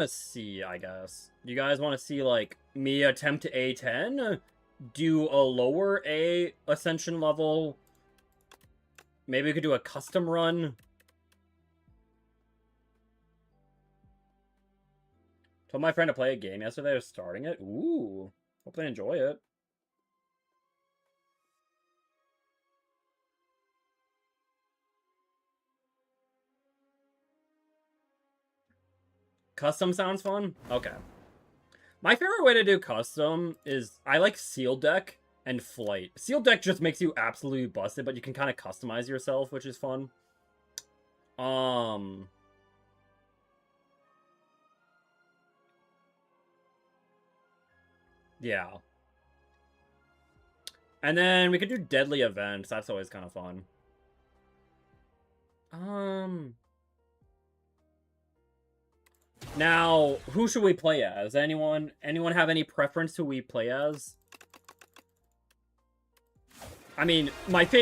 Let's see, I guess. Do you guys want to see, like, me attempt A10? Do a lower A ascension level? Maybe we could do a custom run? Told my friend to play a game yesterday. I was starting it. Ooh. Hope they enjoy it. Custom sounds fun? Okay. My favorite way to do custom is I like sealed deck and flight. Sealed deck just makes you absolutely busted, but you can kind of customize yourself, which is fun. Yeah. And then we could do deadly events. That's always kind of fun. Now, who should we play as? Anyone have any preference who we play as? I mean,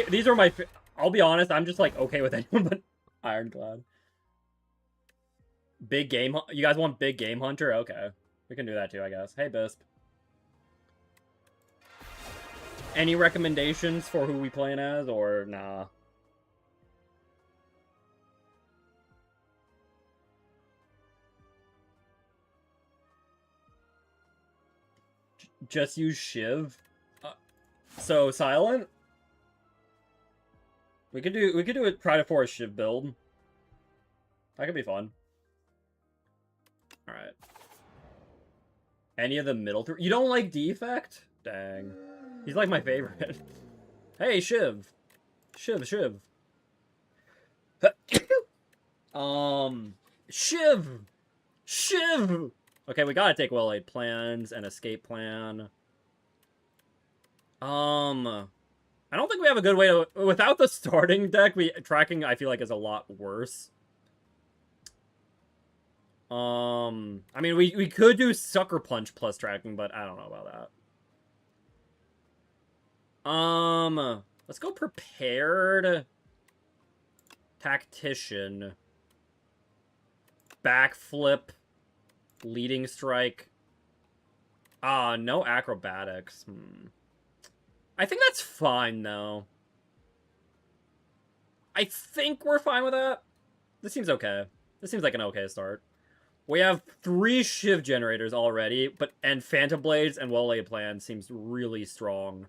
these are my I'll be honest, I'm just like okay with anyone but Ironclad. Big game, you guys want big game hunter? Okay. We can do that too, I guess. Hey, Bisp. Any recommendations for who we playing as, or nah? Just use Shiv. So silent. We could do it. Try to force Shiv build. That could be fun. All right. Any of the middle three? You don't like Defect? Dang. He's like my favorite. Hey, Shiv. Shiv. Shiv. Shiv! Okay, we gotta take well-laid plans and escape plan. I don't think we have a good way to... Without the starting deck, tracking, I feel like, is a lot worse. I mean, we could do Sucker Punch plus tracking, but I don't know about that. Let's go Prepared. Tactician. Backflip. Leading Strike. No Acrobatics. I think that's fine, though. I think we're fine with that. This seems okay. This seems like an okay start. We have 3 Shiv generators already, and Phantom Blades and Well-Laid Plan seems really strong.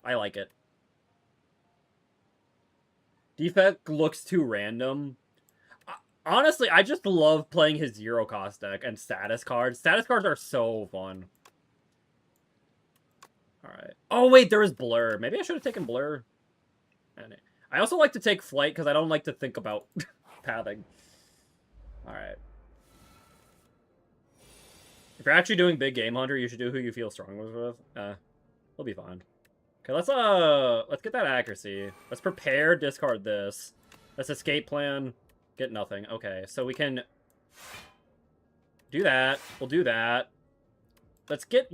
I like it. Defect looks too random. Honestly, I just love playing his zero cost deck and status cards. Status cards are so fun. Alright. Oh, wait, there is Blur. Maybe I should have taken Blur. I also like to take Flight because I don't like to think about pathing. Alright. If you're actually doing Big Game Hunter, you should do who you feel strong with. We'll be fine. Okay, let's get that accuracy. Let's prepare, discard this. Let's escape plan. Get nothing. Okay, so we can do that. We'll do that. Let's get...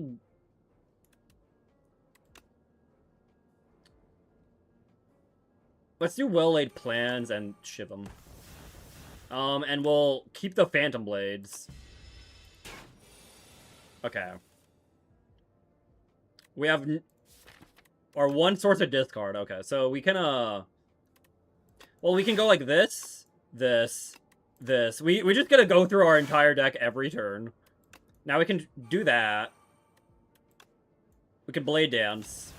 Let's do well-laid plans and ship them. And we'll keep the Phantom Blades. Okay. We have... Or one source of discard. Okay, so we can, well, we can go like this, this. We just gotta go through our entire deck every turn. Now we can do that. We can Blade Dance.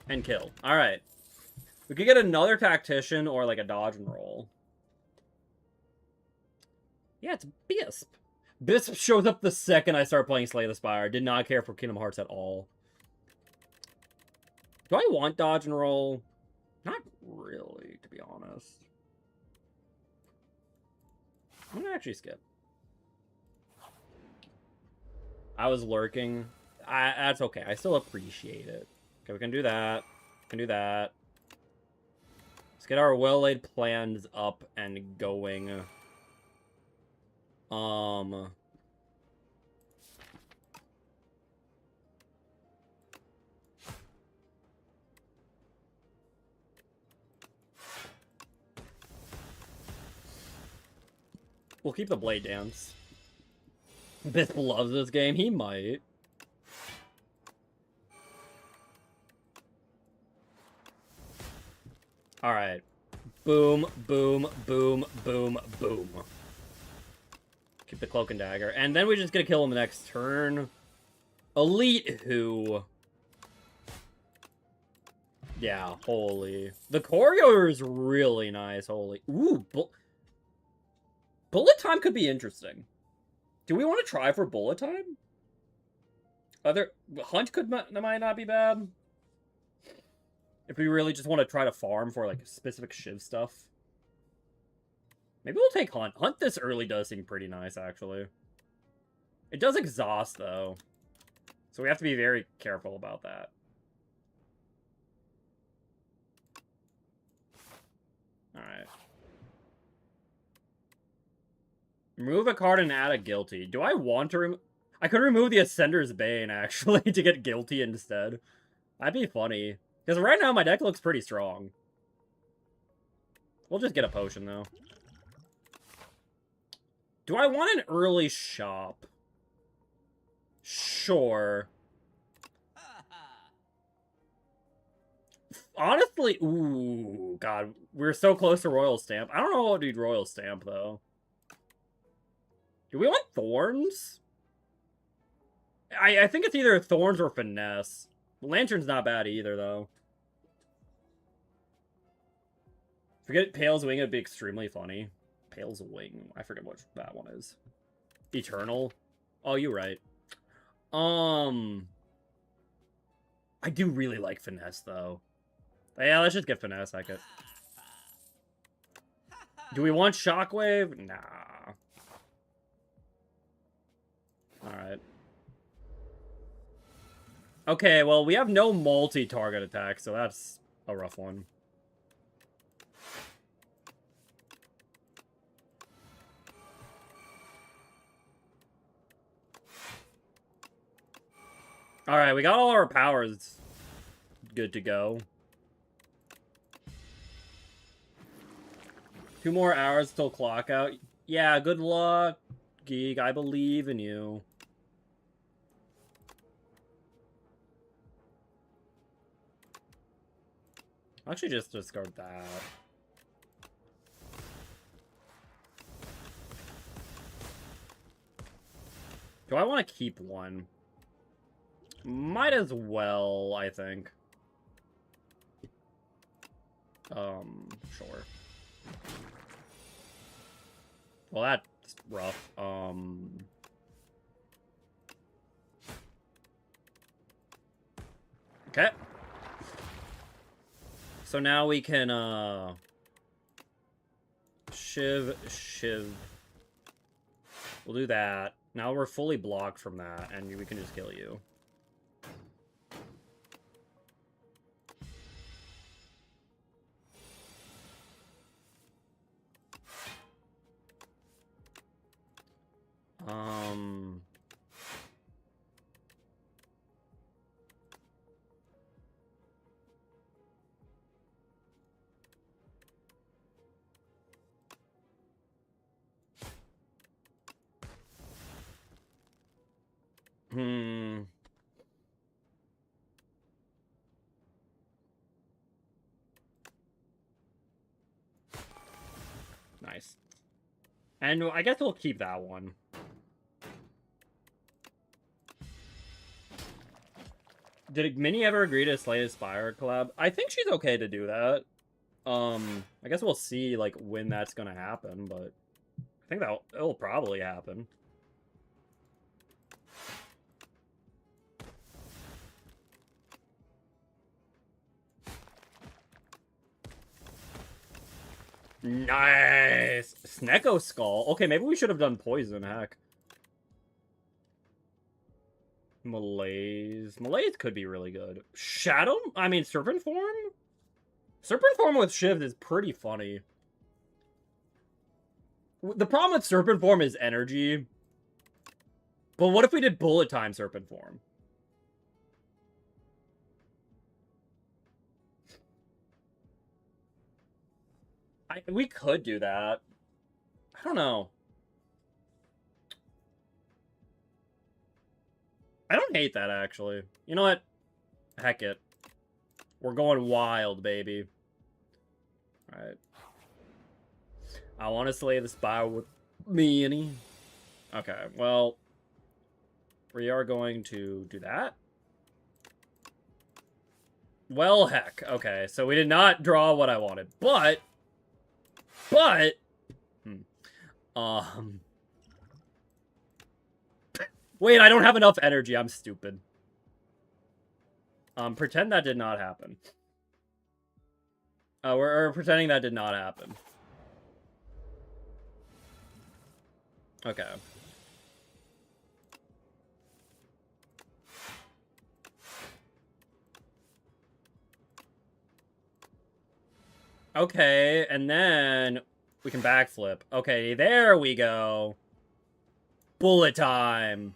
And kill. Alright. We could get another Tactician or like a dodge and roll. Yeah, it's Bisp. Bisp shows up the second I start playing Slay the Spire. Did not care for Kingdom Hearts at all. Do I want dodge and roll? Not really, to be honest. I'm gonna actually skip. I was lurking. That's okay. I still appreciate it. Okay, we can do that. We can do that. Let's get our well-laid plans up and going. We'll keep the Blade Dance. Bisp loves this game. He might. Alright. Boom, boom, boom, boom, boom. Keep the Cloak and Dagger. And then we just gonna kill him the next turn. Elite who? Yeah, holy. The choreo is really nice, holy. Ooh, bullet time could be interesting. Do we want to try for bullet time? Hunt might not be bad. If we really just want to try to farm for, like, specific Shiv stuff. Maybe we'll take Hunt. Hunt this early does seem pretty nice, actually. It does exhaust, though. So we have to be very careful about that. Alright. Remove a card and add a Guilty. Do I want to remove... I could remove the Ascender's Bane, actually, to get Guilty instead. That'd be funny. Because right now, my deck looks pretty strong. We'll just get a potion, though. Do I want an early shop? Sure. Honestly, ooh, God. We're so close to Royal Stamp. I don't know what to do Royal Stamp, though. Do we want Thorns? I think it's either Thorns or Finesse. Lantern's not bad either, though. Forget Pale's Wing, it'd be extremely funny. Pale's Wing. I forget what that one is. Eternal. Oh, you're right. I do really like Finesse, though. Yeah, let's just get Finesse, I guess. Do we want Shockwave? Nah. Alright. Okay, well, we have no multi-target attack, so that's a rough one. Alright, we got all our powers good to go. 2 more hours till clock out. Yeah, good luck, Geek. I believe in you. I'll actually just discard that. Do I want to keep one? Might as well, I think. Sure. Well, that's rough. Okay. So now we can, Shiv. We'll do that. Now we're fully blocked from that, and we can just kill you. Nice. And I guess we'll keep that one. Did Minnie ever agree to Slay Spire collab? I think she's okay to do that. I guess we'll see, like, when that's gonna happen, but I think it'll probably happen. Nice! Snecko Skull. Okay, maybe we should have done Poison, heck. Malaise could be really good. Serpent Form? Serpent Form with Shiv is pretty funny. The problem with Serpent Form is energy. But what if we did Bullet Time Serpent Form? We could do that. I don't know. I don't hate that, actually. You know what? Heck it. We're going wild, baby. Alright. I want to slay the Spire with me, any. Okay, well... We are going to do that. Well, heck. Okay, so we did not draw what I wanted. But... Wait, I don't have enough energy. I'm stupid. Pretend that did not happen. We're pretending that did not happen. Okay. Okay, and then we can backflip. Okay, there we go. Bullet time.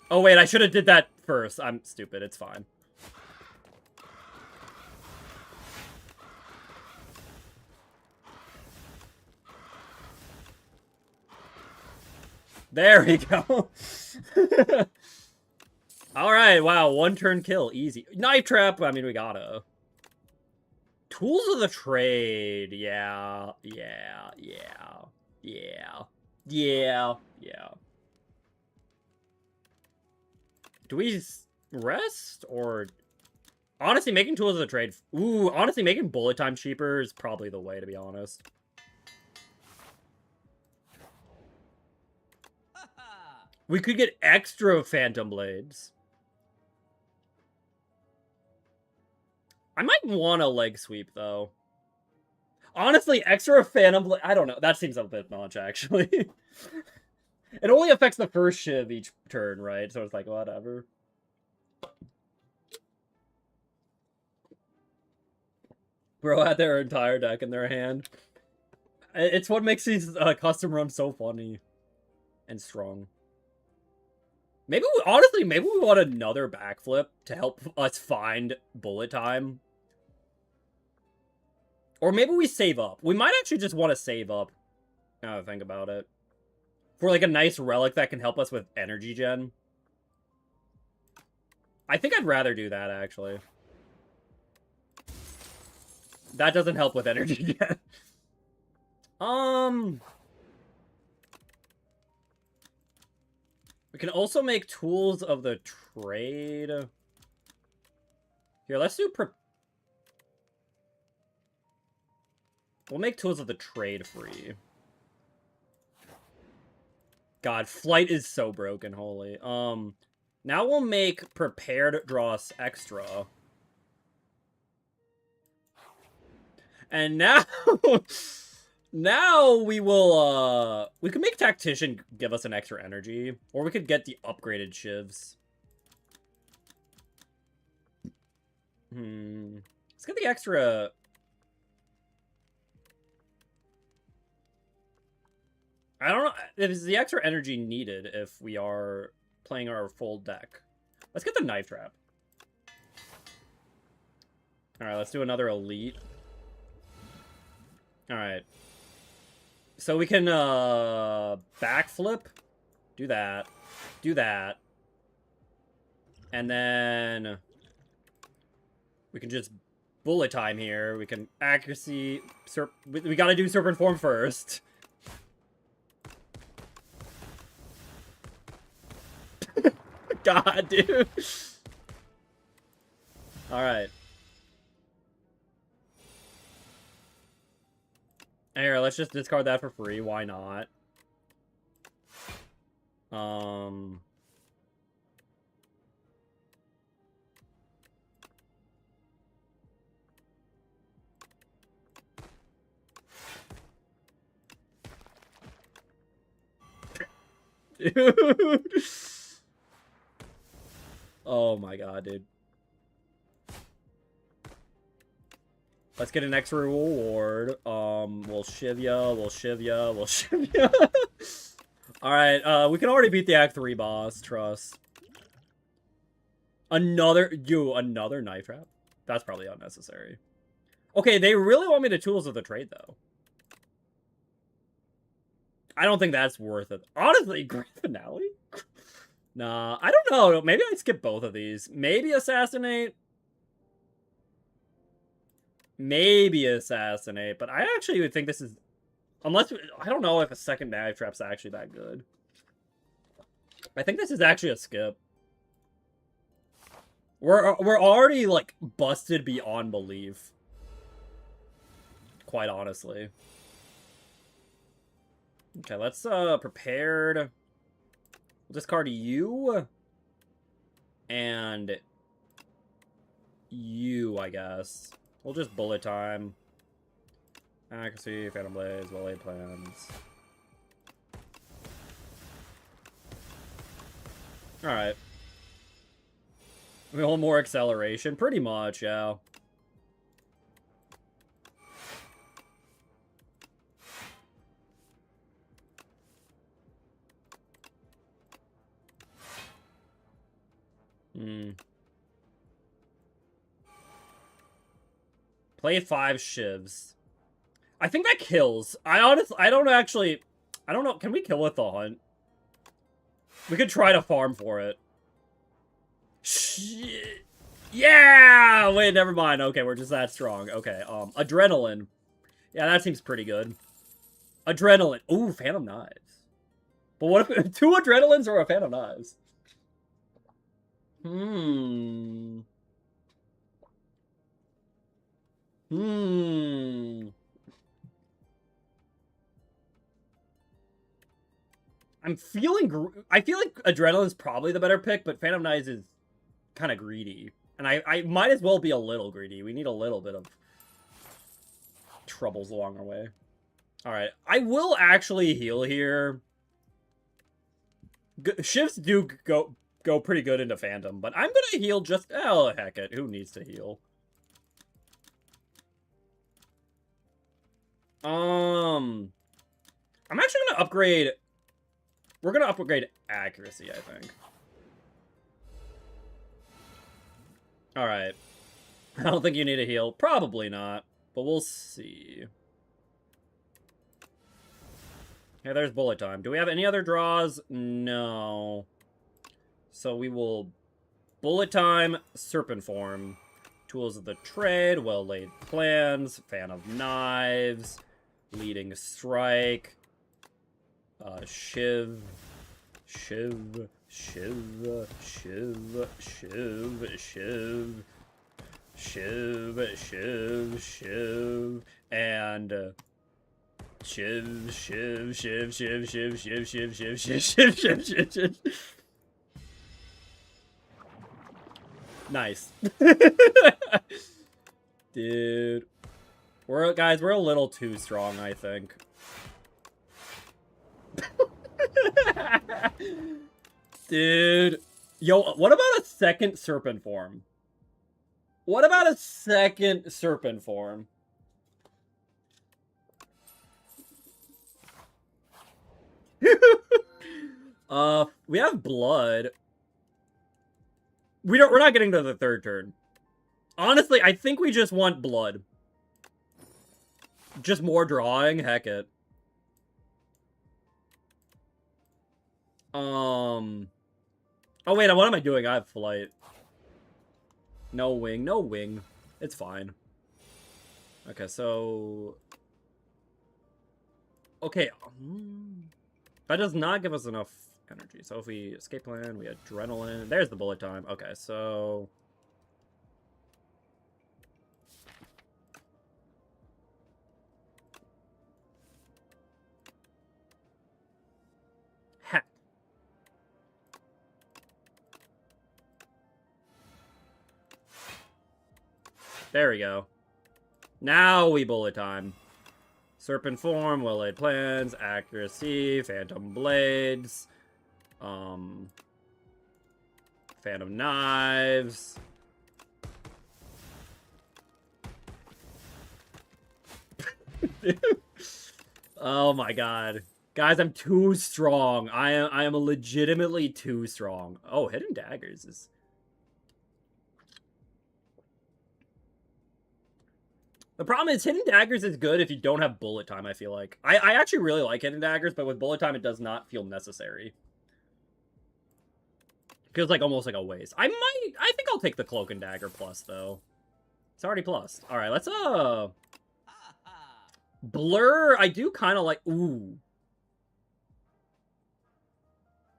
Oh, wait, I should have did that first. I'm stupid. It's fine. There we go. Alright, wow, one turn kill. Easy. Knife trap, I mean, we gotta. Tools of the trade. Yeah. Do we rest, or... Honestly, making tools of the trade... Ooh, honestly, making bullet time cheaper is probably the way, to be honest. We could get extra Phantom Blades. I might want a leg sweep, though. Honestly, extra Phantom Blade... I don't know. That seems a bit much, actually. It only affects the first shiv each turn, right? So it's like, whatever. Bro had their entire deck in their hand. It's what makes these custom runs so funny. And strong. Maybe, honestly, maybe we want another backflip to help us find bullet time. Or maybe we save up. We might actually just want to save up. Now that I think about it. For like a nice relic that can help us with energy gen. I think I'd rather do that, actually. That doesn't help with energy gen. We can also make tools of the trade. Here, let's do we'll make tools of the trade free. God, flight is so broken, holy. Now we'll make prepared draws extra. And now... Now we will, we could make Tactician give us an extra energy. Or we could get the upgraded shivs. Let's get the extra... I don't know if it's the extra energy needed if we are playing our full deck. Let's get the knife trap. Alright, let's do another elite. Alright. So we can, backflip. Do that. Do that. And then... we can just bullet time here. We can accuracy... we gotta do Serpent Form first. God, dude. Alright. Here, let's just discard that for free. Why not? Dude. Oh my god, dude. Let's get an extra reward. We'll shiv ya, we'll shiv ya, we'll shiv ya. Alright, we can already beat the Act 3 boss, trust. Another knife trap? That's probably unnecessary. Okay, they really want me to tools of the trade, though. I don't think that's worth it. Honestly, Grand Finale? Nah, I don't know. Maybe I'd skip both of these. Maybe Assassinate. Maybe Assassinate, but I actually would think this is... Unless... I don't know if a second Mag Trap's actually that good. I think this is actually a skip. We're already, like, busted beyond belief. Quite honestly. Okay, let's, prepared. We'll discard you. And... you, I guess. We'll just bullet time. Accuracy, Phantom Blades, well-laid plans. Alright. A little more acceleration. Pretty much, yeah. Play 5 shivs. I think that kills. I don't know. Can we kill with the hunt? We could try to farm for it. Shit. Yeah! Wait, never mind. Okay, we're just that strong. Okay, Adrenaline. Yeah, that seems pretty good. Adrenaline. Ooh, Phantom Knives. But what if 2 Adrenalines or a Phantom Knives? I feel like Adrenaline's probably the better pick, but Phantom Knives is kind of greedy. And I might as well be a little greedy. We need a little bit of troubles along our way. Alright, I will actually heal here. Shifts do go pretty good into Phantom, but I'm gonna heal just... Oh, heck it. Who needs to heal? I'm actually gonna upgrade... We're gonna upgrade accuracy, I think. Alright. I don't think you need a heal. Probably not. But we'll see. Okay, there's bullet time. Do we have any other draws? No. So we will... Bullet time, Serpent Form. Tools of the Trade, Well-Laid Plans, Fan of Knives, Leading Strike, Shiv, Shiv, Shiv, Shiv, Shiv, Shiv, Shiv, Shiv, Shiv, and Shiv, Shiv, Shiv, Shiv, Shiv, Shiv, Shiv, Shiv, Shiv, Shiv, Shiv, Shiv, Shiv. Nice. Dude. Guys, we're a little too strong, I think. Dude. Yo, what about a second Serpent Form? What about a second Serpent Form? We have blood. We're not getting to the third turn. Honestly, I think we just want blood. Just more drawing, heck it. Oh wait, what am I doing? I have flight. No wing, no wing. It's fine. Okay, so... Okay. That does not give us enough energy. So if we escape plan, we adrenaline. There's the bullet time. Okay, so... Heck. There we go. Now we bullet time. Serpent Form, Well-Laid Plans, Accuracy, Phantom Blades, Phantom Knives. Oh my god. Guys, I'm too strong. I am legitimately too strong. Oh, Hidden Daggers is... The problem is Hidden Daggers is good if you don't have bullet time, I feel like. I actually really like Hidden Daggers, but with bullet time it does not feel necessary. Feels like almost like a waste. I think I'll take the Cloak and Dagger plus, though. It's already plus. Alright, let's, Blur, I do kind of like... Ooh.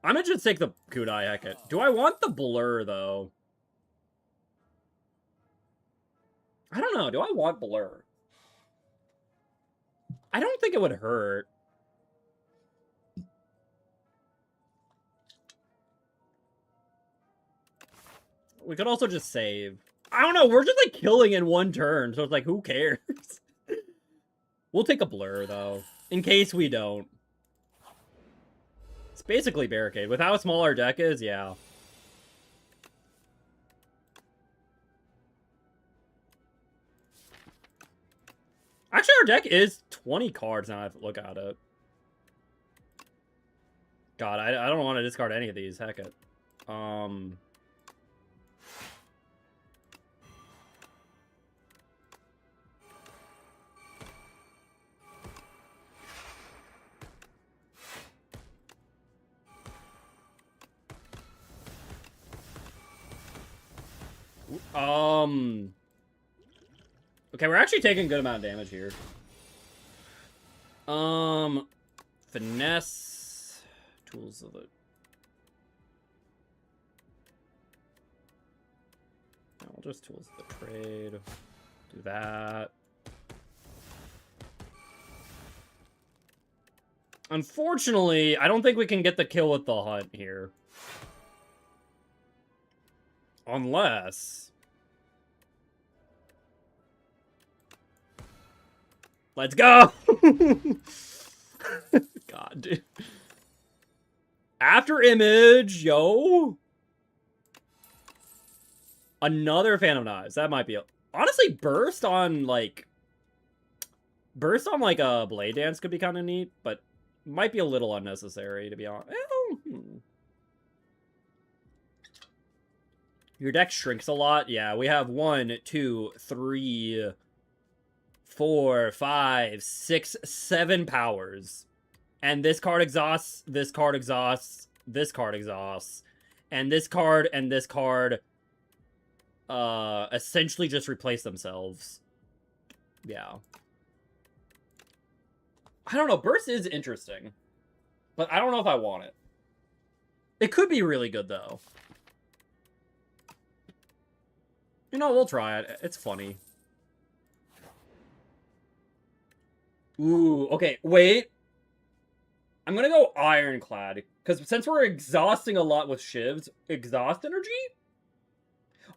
I'm gonna just take the Kudai Heket. Do I want the Blur, though? I don't know. Do I want Blur? I don't think it would hurt. We could also just save. I don't know. We're just, like, killing in one turn. So it's like, who cares? We'll take a Blur, though. In case we don't. It's basically Barricade. With how small our deck is, yeah. Actually, our deck is 20 cards now I look at it. God, I don't want to discard any of these. Heck it. Okay, we're actually taking a good amount of damage here. Finesse. Tools of the... No, we'll just tools of the trade. Do that. Unfortunately, I don't think we can get the kill with the hunt here. Unless... Let's go! God, dude. After Image, yo! Another Phantom Knives. That might be... Honestly, Burst on, like... a Blade Dance could be kind of neat, but might be a little unnecessary, to be honest. Your deck shrinks a lot. Yeah, we have 1, 2, 3... 4, 5, 6, 7 powers. And this card exhausts, this card exhausts, this card exhausts. And this card essentially just replace themselves. Yeah. I don't know, Burst is interesting. But I don't know if I want it. It could be really good, though. You know, we'll try it. It's funny. Ooh, okay, wait. I'm gonna go Ironclad, because since we're exhausting a lot with Shivs, exhaust energy?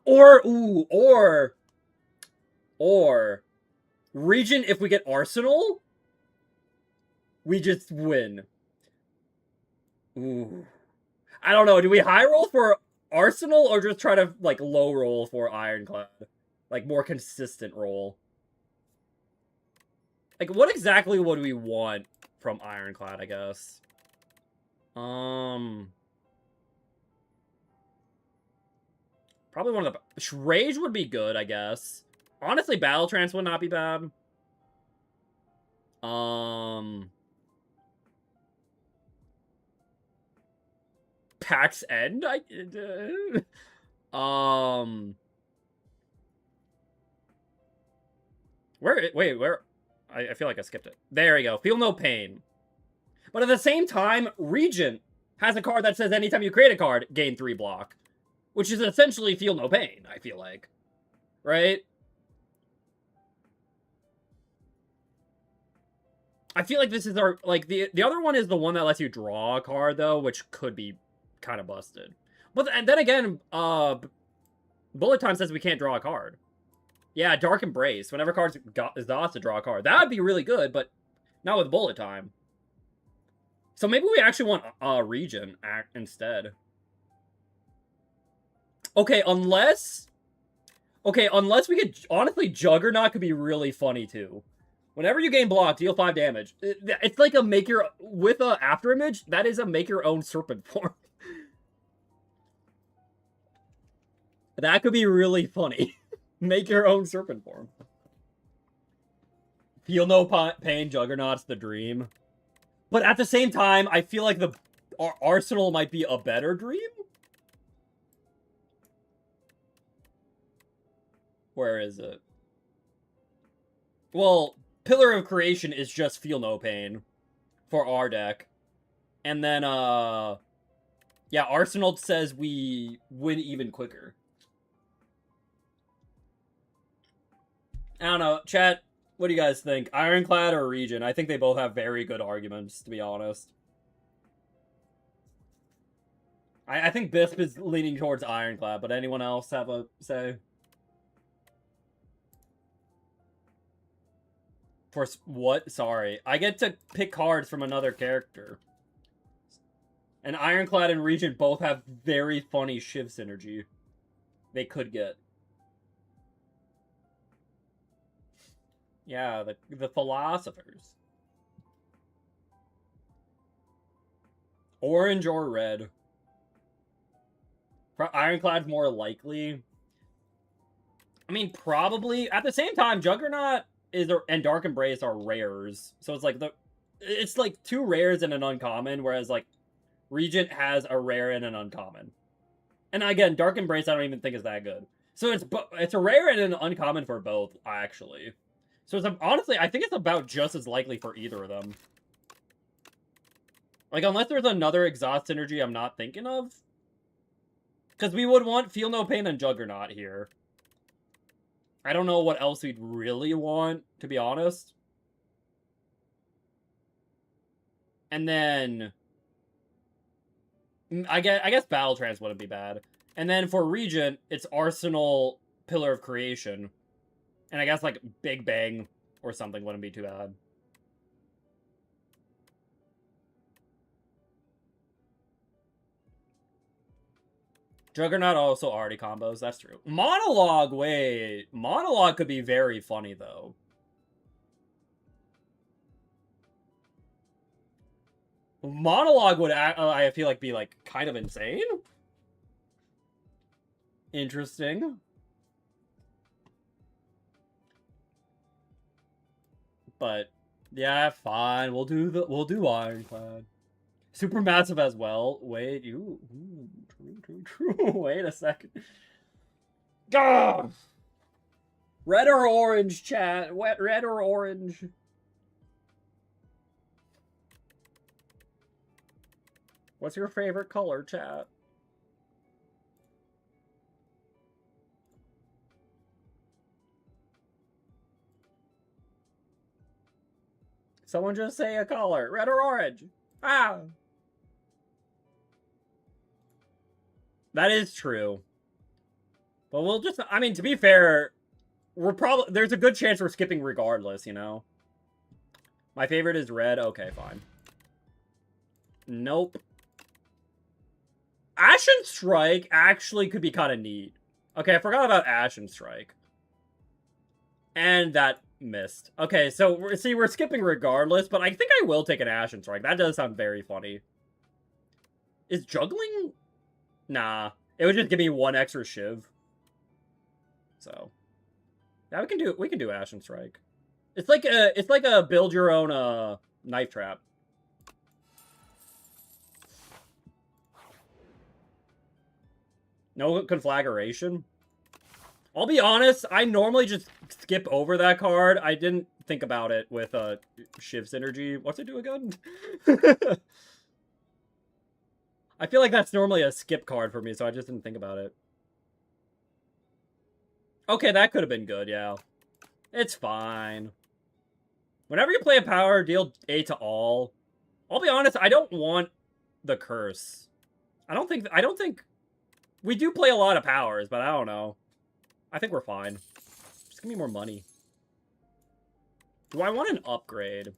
Or Regent, if we get Arsenal, we just win. Ooh. I don't know, do we high roll for Arsenal, or just try to, like, low roll for Ironclad? Like, more consistent roll. Like, what exactly would we want from Ironclad, I guess? Probably one of the... Rage would be good, I guess. Honestly, Battle Trance would not be bad. PAX End? Where... I feel like I skipped it. There we go. Feel no pain. But at the same time, Regent has a card that says anytime you create a card, gain 3 block. Which is essentially feel no pain, I feel like. Right? I feel like this is our... Like, the other one is the one that lets you draw a card, though, which could be kind of busted. But then again, Bullet Time says we can't draw a card. Yeah, Dark Embrace. Whenever cards exhaust to draw a card. That would be really good, but not with Bullet Time. So maybe we actually want Regent instead. Okay, unless we could... Honestly, Juggernaut could be really funny, too. Whenever you gain block, deal 5 damage. It's like a make your... With a After Image, that is a make your own Serpent form. That could be really funny. Make your own Serpent form. Feel no pain, Juggernaut's the dream. But at the same time, I feel like the Arsenal might be a better dream? Where is it? Well, Pillar of Creation is just Feel No Pain for our deck. And then, yeah, Arsenal says we win even quicker. I don't know. Chat, what do you guys think? Ironclad or Region? I think they both have very good arguments, to be honest. I think Bisp is leaning towards Ironclad, but anyone else have a say? For what? Sorry. I get to pick cards from another character. And Ironclad and Region both have very funny Shiv synergy. They could get. Yeah, the philosophers. Orange or red? Ironclad's more likely. I mean, probably. At the same time, Juggernaut and Dark Embrace are rares. So it's like it's like 2 rares and an uncommon, whereas like Regent has a rare and an uncommon. And again, Dark Embrace I don't even think is that good. So it's a rare and an uncommon for both, actually. So it's honestly, I think it's about just as likely for either of them. Like, unless there's another exhaust synergy I'm not thinking of. Because we would want Feel No Pain and Juggernaut here. I don't know what else we'd really want, to be honest. And then I guess Battle Trance wouldn't be bad. And then for Regent, it's Arsenal, Pillar of Creation. And I guess, like, Big Bang or something wouldn't be too bad. Juggernaut also already combos, that's true. Monologue, wait. Monologue could be very funny, though. Monologue would, I feel like, be, like, kind of insane. Interesting. But, yeah, fine. We'll do Ironclad. Supermassive as well. Wait, true. Wait a second. Gah! Red or orange, chat? Red or orange? What's your favorite color, chat? Someone just say a color. Red or orange? Ah! That is true. But we'll just, I mean, to be fair, there's a good chance we're skipping regardless, you know? My favorite is red. Okay, fine. Nope. Ashen Strike actually could be kind of neat. Okay, I forgot about Ashen Strike. And that missed. Okay, so, we're skipping regardless, but I think I will take an Ashen Strike. That does sound very funny. Is juggling? Nah. It would just give me 1 extra Shiv. So. Yeah, we can do Ashen Strike. It's like a build your own knife trap. No conflagration. I'll be honest, I normally just skip over that card. I didn't think about it with Shiv synergy. What's it do again? I feel like that's normally a skip card for me, so I just didn't think about it. Okay, that could have been good, yeah. It's fine. Whenever you play a power, deal A to all. I'll be honest, I don't want the curse. I don't think we do play a lot of powers, but I don't know. I think we're fine. Just give me more money. Do I want an upgrade?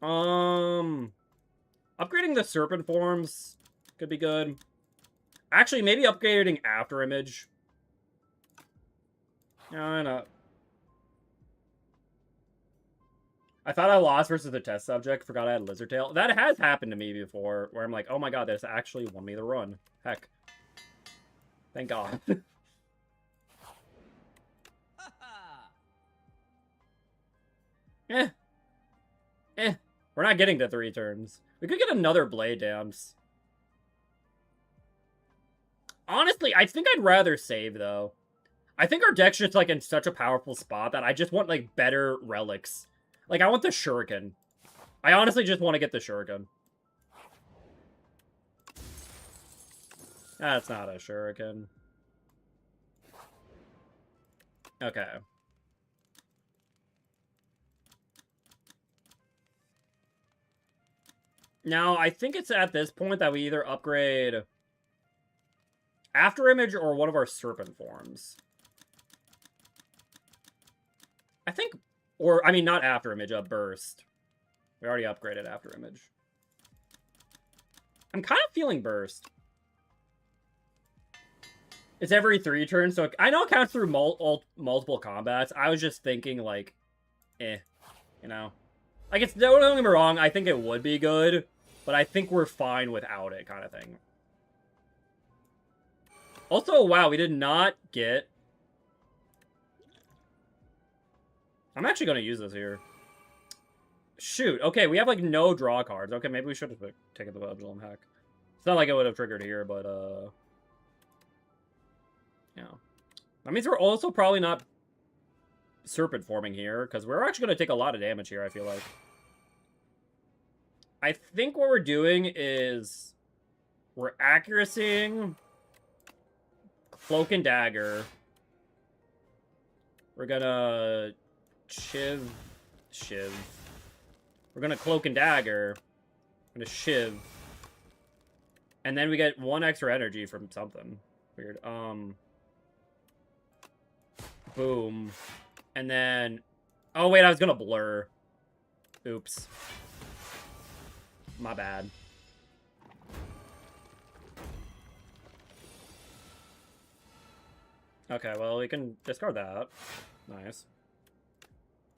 Upgrading the Serpent forms could be good. Actually, maybe upgrading After Image. No, no. I thought I lost versus the test subject. Forgot I had Lizard Tail. That has happened to me before, where I'm like, oh my god, this actually won me the run. Heck. Thank God. Eh. Eh. We're not getting to 3 turns. We could get another Blade Dance. Honestly, I think I'd rather save, though. I think our deck's just, like, in such a powerful spot that I just want, like, better relics. Like, I want the Shuriken. I honestly just want to get the Shuriken. That's not a Shuriken. Okay. Now, I think it's at this point that we either upgrade After Image or one of our Serpent forms. I think, or, I mean, not After Image, Burst. We already upgraded After Image. I'm kind of feeling Burst. It's every 3 turns, so I know it counts through multiple combats. I was just thinking, like, you know? Like, it's, don't get me wrong, I think it would be good, but I think we're fine without it, kind of thing. Also, wow, we did not get... I'm actually going to use this here. Shoot, okay, we have, like, no draw cards. Okay, maybe we should have taken the Pendulum Hack. It's not like it would have triggered here, but, yeah. That means we're also probably not Serpent forming here, because we're actually going to take a lot of damage here, I feel like. I think what we're doing is we're accuracying Cloak and Dagger. We're gonna Shiv. We're gonna Cloak and Dagger. We're gonna Shiv. And then we get 1 extra energy from something. Weird. Boom. And then... Oh, wait, I was gonna Blur. Oops. My bad. Okay, well, we can discard that. Nice.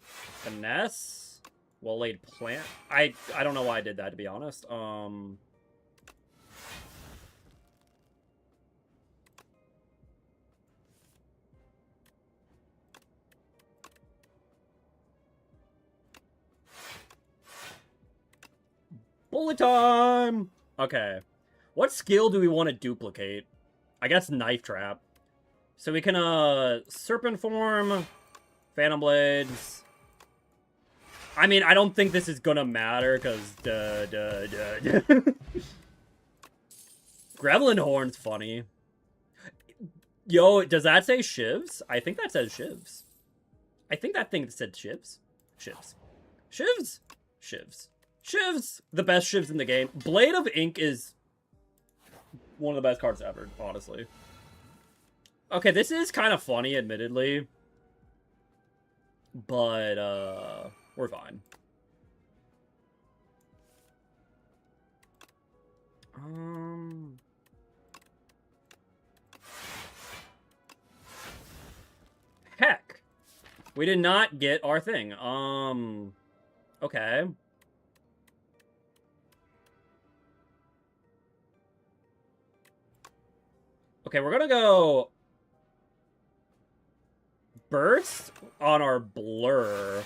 Finesse? Well-laid plant? I don't know why I did that, to be honest. Bullet time! Okay. What skill do we want to duplicate? I guess Knife Trap. So we can, Serpent Form, Phantom Blades. I mean, I don't think this is gonna matter, because, Gremlin Horn's funny. Yo, does that say Shivs? I think that says Shivs. I think that thing said Shivs. Shivs. Shivs? Shivs. Shivs! The best Shivs in the game. Blade of Ink is one of the best cards ever, honestly. Okay, this is kind of funny, admittedly. But, we're fine. Heck. We did not get our thing. Okay. Okay, we're gonna go Burst on our Blur,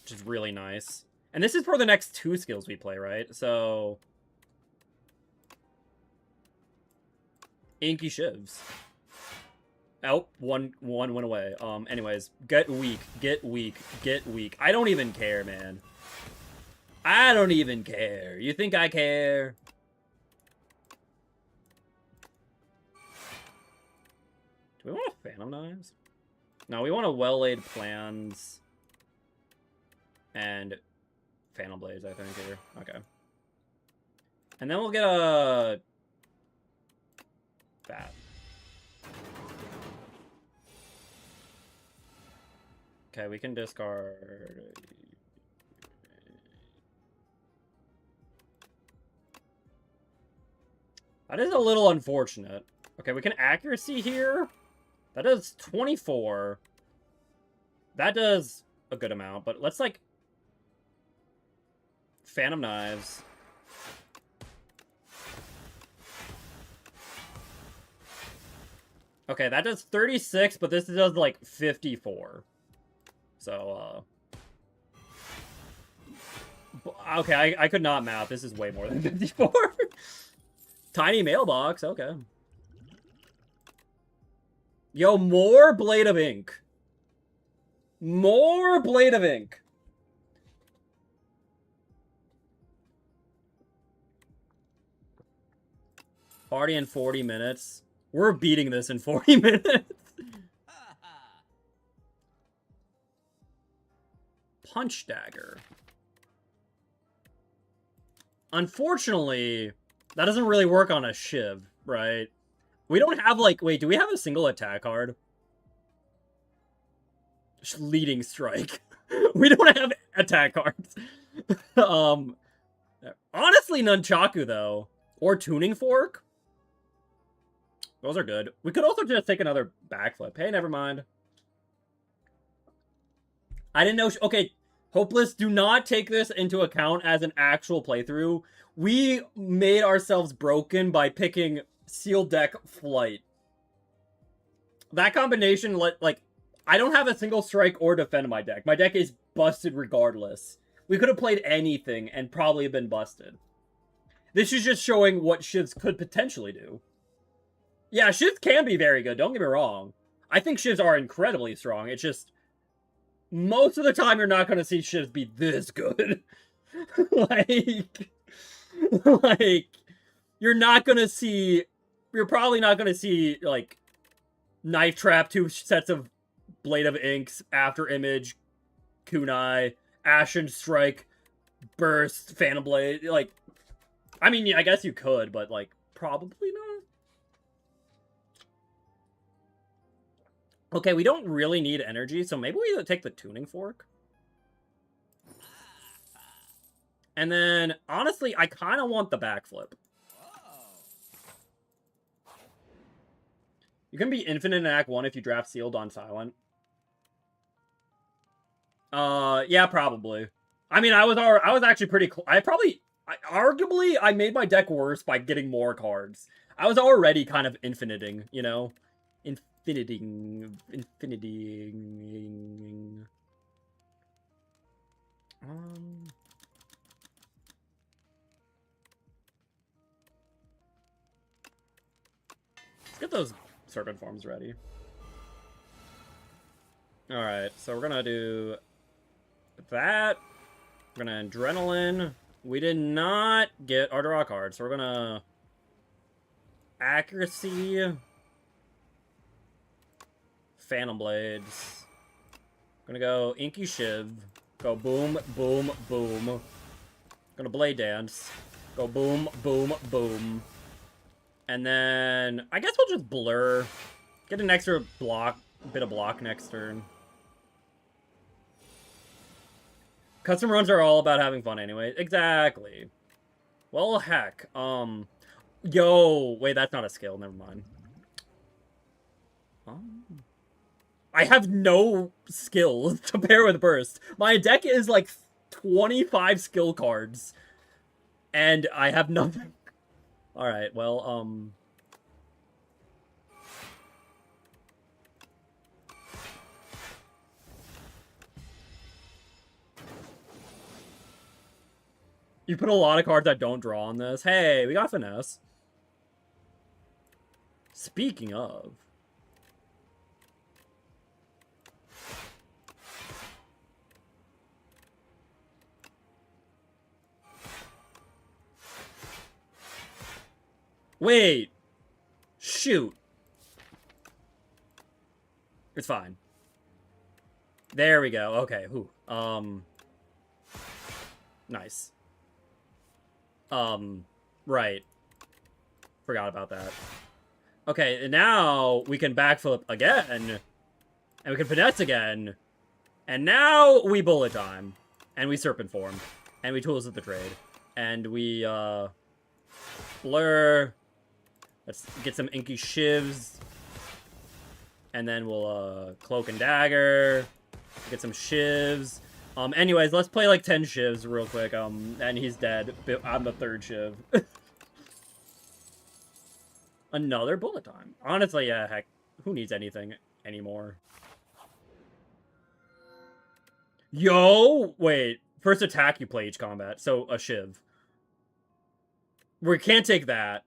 which is really nice. And this is for the next 2 skills we play, right? So Inky Shivs. Oh, one went away. Anyways, get weak, get weak, get weak. I don't even care, man. I don't even care. You think I care? Do we want a Phantom Knives? No, we want a Well-Laid Plans and Phantom Blades, I think, here. Okay. And then we'll get a... that. Okay, we can discard... That is a little unfortunate. Okay, we can accuracy here. That does 24. That does a good amount, but let's, like, Phantom Knives. Okay, that does 36, but this does, like, 54. So, Okay, I could not map. This is way more than 54. Tiny mailbox, okay. Yo, more Blade of Ink. More Blade of Ink. Party in 40 minutes. We're beating this in 40 minutes. Punch Dagger. Unfortunately, that doesn't really work on a Shiv, right? We don't have, like... Wait, do we have a single attack card? Leading Strike. We don't have attack cards. Honestly, Nunchaku, though. Or Tuning Fork. Those are good. We could also just take another backflip. Hey, never mind. I didn't know... Okay, Hopeless, do not take this into account as an actual playthrough. We made ourselves broken by picking Sealed Deck Flight. That combination, like... I don't have a single strike or defend in my deck. My deck is busted regardless. We could have played anything and probably have been busted. This is just showing what Shivs could potentially do. Yeah, Shivs can be very good, don't get me wrong. I think Shivs are incredibly strong. It's just... most of the time, you're not going to see Shivs be this good. like, you're not going to see... You're probably not going to see, like, Knife Trap, 2 sets of Blade of Inks, After Image, Kunai, Ashen Strike, Burst, Phantom Blade. Like, I mean, I guess you could, but, like, probably not. Okay, we don't really need energy, so maybe we take the Tuning Fork. And then, honestly, I kind of want the backflip. You can be infinite in Act 1 if you draft Sealed on Silent. Yeah, probably. I mean, I was actually pretty close. Arguably, I made my deck worse by getting more cards. I was already kind of infiniting, you know? Infiniting. Let's get those Serpent Forms ready. Alright, so we're gonna do that. We're gonna Adrenaline. We did not get our draw card, so we're gonna Accuracy. Phantom Blades. Gonna go Inky Shiv. Go boom, boom, boom. Gonna Blade Dance. Go boom, boom, boom. And then I guess we'll just Blur. Get an extra block, bit of block next turn. Custom runs are all about having fun anyway. Exactly. Well, heck. Yo, wait, that's not a skill. Never mind. I have no skill to pair with Burst. My deck is like 25 skill cards. And I have nothing. Alright, well, you put a lot of cards that don't draw on this. Hey, we got Finesse. Speaking of... Wait. Shoot. It's fine. There we go. Okay. Whew. Nice. Right. Forgot about that. Okay, and now we can backflip again. And we can finesse again. And now we bullet time. And we serpent form. And we tools of the trade. And we, Blur. Let's get some Inky Shivs. And then we'll, Cloak and Dagger. Get some Shivs. Anyways, let's play like 10 Shivs real quick. And he's dead. I'm the third Shiv. Another bullet time. Honestly, yeah, heck. Who needs anything anymore? Yo! Wait. First attack you play each combat, so a Shiv. We can't take that.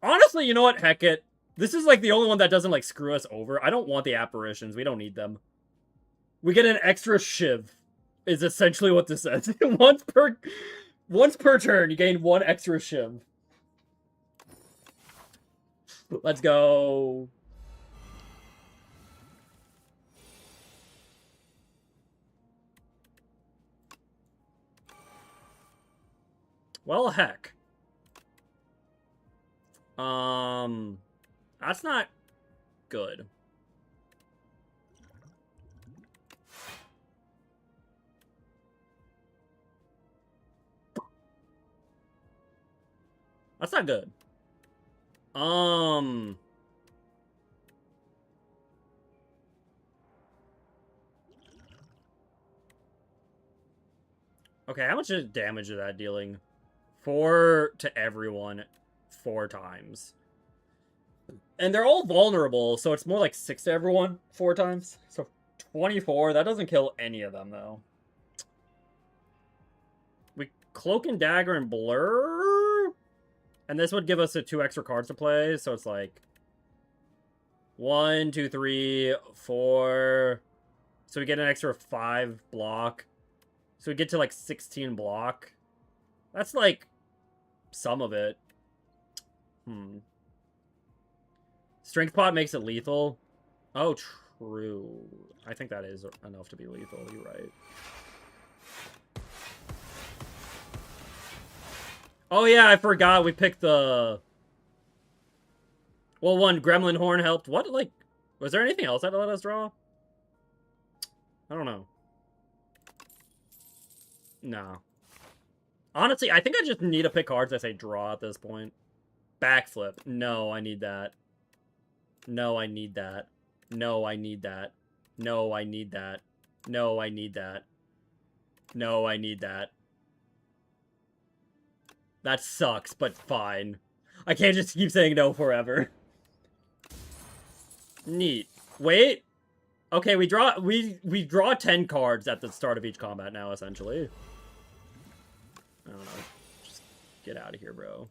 Honestly, you know what? Heck it. This is like the only one that doesn't like screw us over. I don't want the apparitions. We don't need them. We get an extra Shiv. Is essentially what this says. once per turn, you gain one extra Shiv. Let's go. Well, heck. That's not good. That's not good. Okay, how much damage is that dealing? 4 to everyone 4 times. And they're all vulnerable, so it's more like 6 to everyone 4 times. So 24, that doesn't kill any of them, though. We Cloak and Dagger and Blur? And this would give us 2 extra cards to play, so it's like 1, 2, 3, 4. So we get an extra 5 block. So we get to like 16 block. That's like some of it. Strength pot makes it lethal. Oh, true. I think that is enough to be lethal. You're right. Oh yeah, I forgot we picked the... Well, one, Gremlin Horn helped. What, like... Was there anything else that let us draw? I don't know. No. Honestly, I think I just need to pick cards that say draw at this point. Backflip. No, I need that. No, I need that. No, I need that. No, I need that. No, I need that. No, I need that. That sucks, but fine. I can't just keep saying no forever. Neat. Wait. Okay, we draw 10 cards at the start of each combat now, essentially. I don't know. Just get out of here, bro.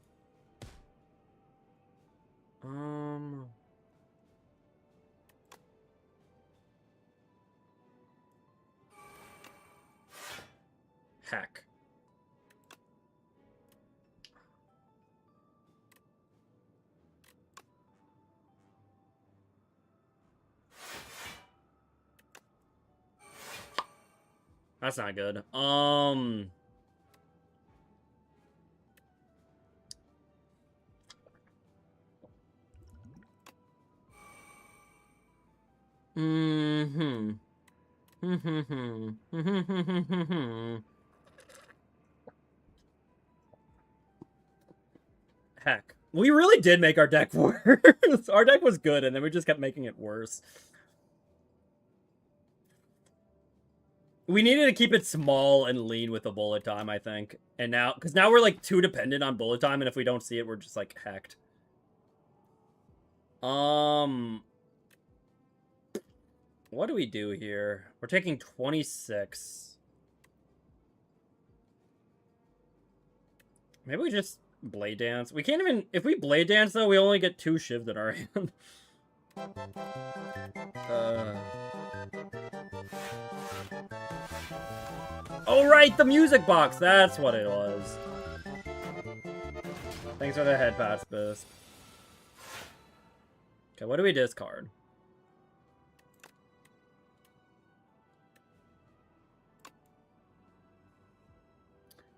Heck. That's not good. Heck. We really did make our deck worse. Our deck was good, and then we just kept making it worse. We needed to keep it small and lean with the bullet time, I think. And now, because now we're like too dependent on bullet time, and if we don't see it, we're just like hecked. What do we do here? We're taking 26. Maybe we just Blade Dance. We can't even... If we Blade Dance, though, we only get 2 shivs in our hand. Oh, right! The music box! That's what it was. Thanks for the head pass, Bisp. Okay, what do we discard?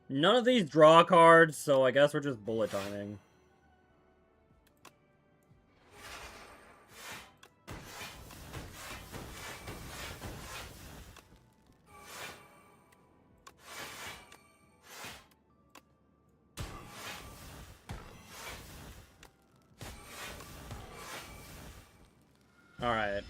None of these draw cards, so I guess we're just bullet timing. Alright.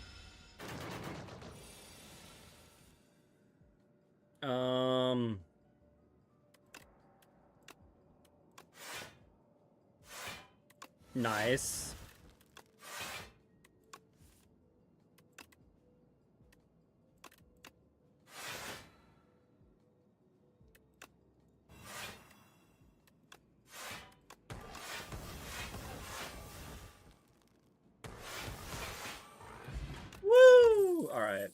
Nice. Alright.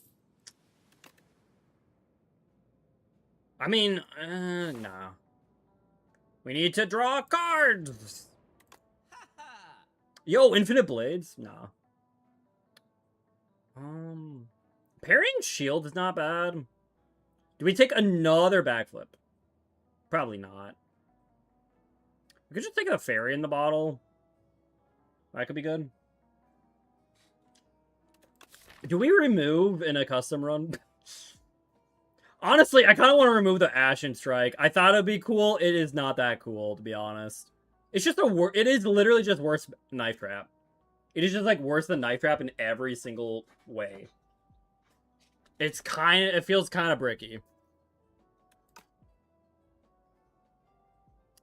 I mean, nah. We need to draw cards! Yo, Infinite Blades? Nah. Parrying Shield is not bad. Do we take another backflip? Probably not. We could just take a fairy in the bottle. That could be good. Do we remove in a custom run? Honestly, I kind of want to remove the Ashen Strike. I thought it'd be cool. It is not that cool, to be honest. It's just it is literally just worse Knife Trap. It is just like worse than Knife Trap in every single way. It feels kind of bricky.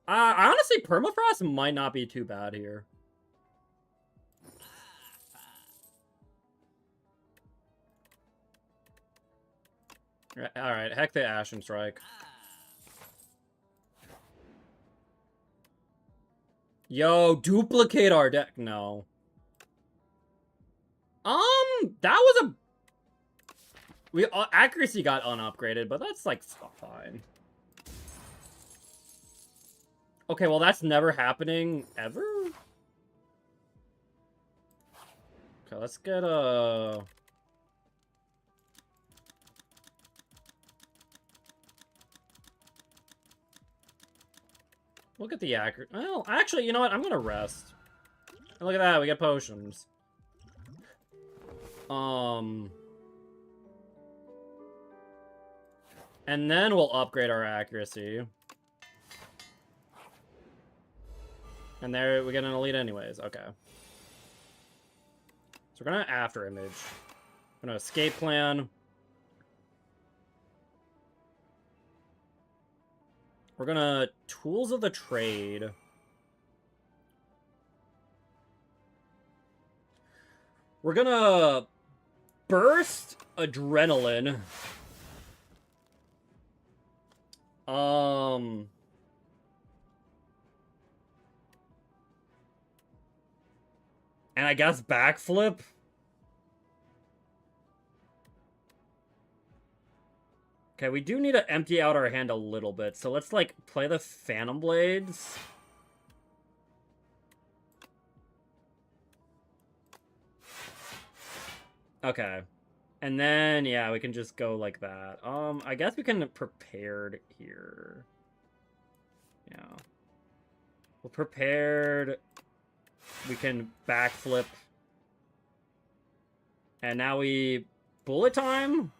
Honestly, Permafrost might not be too bad here. Alright, heck the Ashen Strike. Yo, duplicate our deck. No. That was accuracy got unupgraded, but that's like fine. Okay, well that's never happening ever. Okay, let's get a. Look at the accuracy. Well, actually, you know what? I'm gonna rest. And look at that, we get potions. And then we'll upgrade our accuracy. And there we get an elite anyways. Okay. So we're gonna after image. We're gonna escape plan. We're gonna tools of the trade. We're gonna burst adrenaline. And I guess backflip. Okay, we do need to empty out our hand a little bit, so let's, like, play the Phantom Blades. Okay. And then, yeah, we can just go like that. I guess we can prepared here. Yeah. We're prepared. We can backflip. And now we... Bullet time?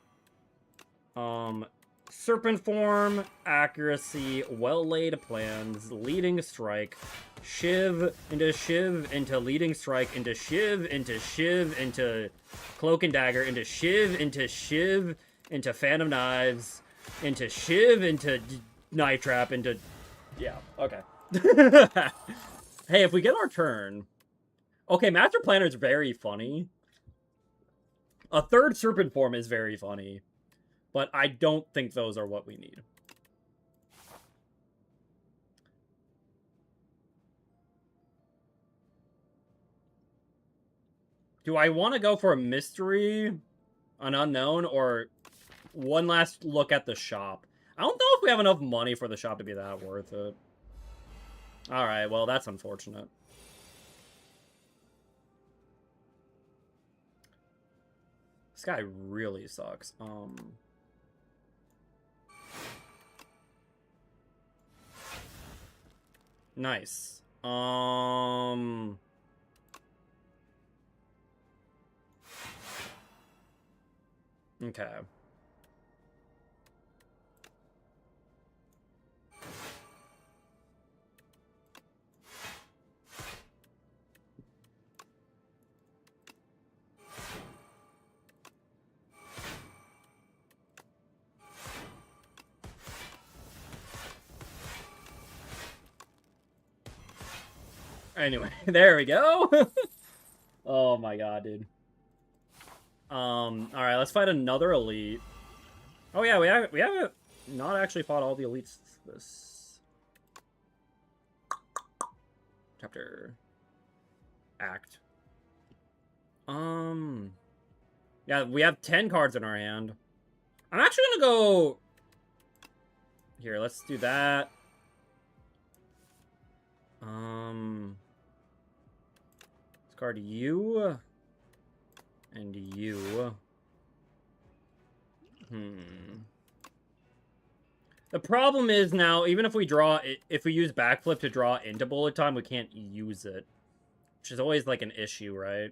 Serpent form, accuracy, well-laid plans, leading strike, shiv, into leading strike, into shiv, into cloak and dagger, into shiv, into phantom knives, into shiv, into knife trap, into... Yeah, okay. Hey, if we get our turn... Okay, Master Planner is very funny. A third serpent form is very funny. But I don't think those are what we need. Do I want to go for a mystery, an unknown, or one last look at the shop? I don't know if we have enough money for the shop to be that worth it. Alright, well, that's unfortunate. This guy really sucks. Nice. Okay. Anyway, there we go. Oh my god, dude. Alright, let's fight another elite. Oh yeah, we haven't not actually fought all the elites this chapter. Act. Yeah, we have 10 cards in our hand. I'm actually gonna go... Here, let's do that. Discard you. And you. The problem is now, even if we draw... If we use backflip to draw into bullet time, we can't use it. Which is always, like, an issue, right?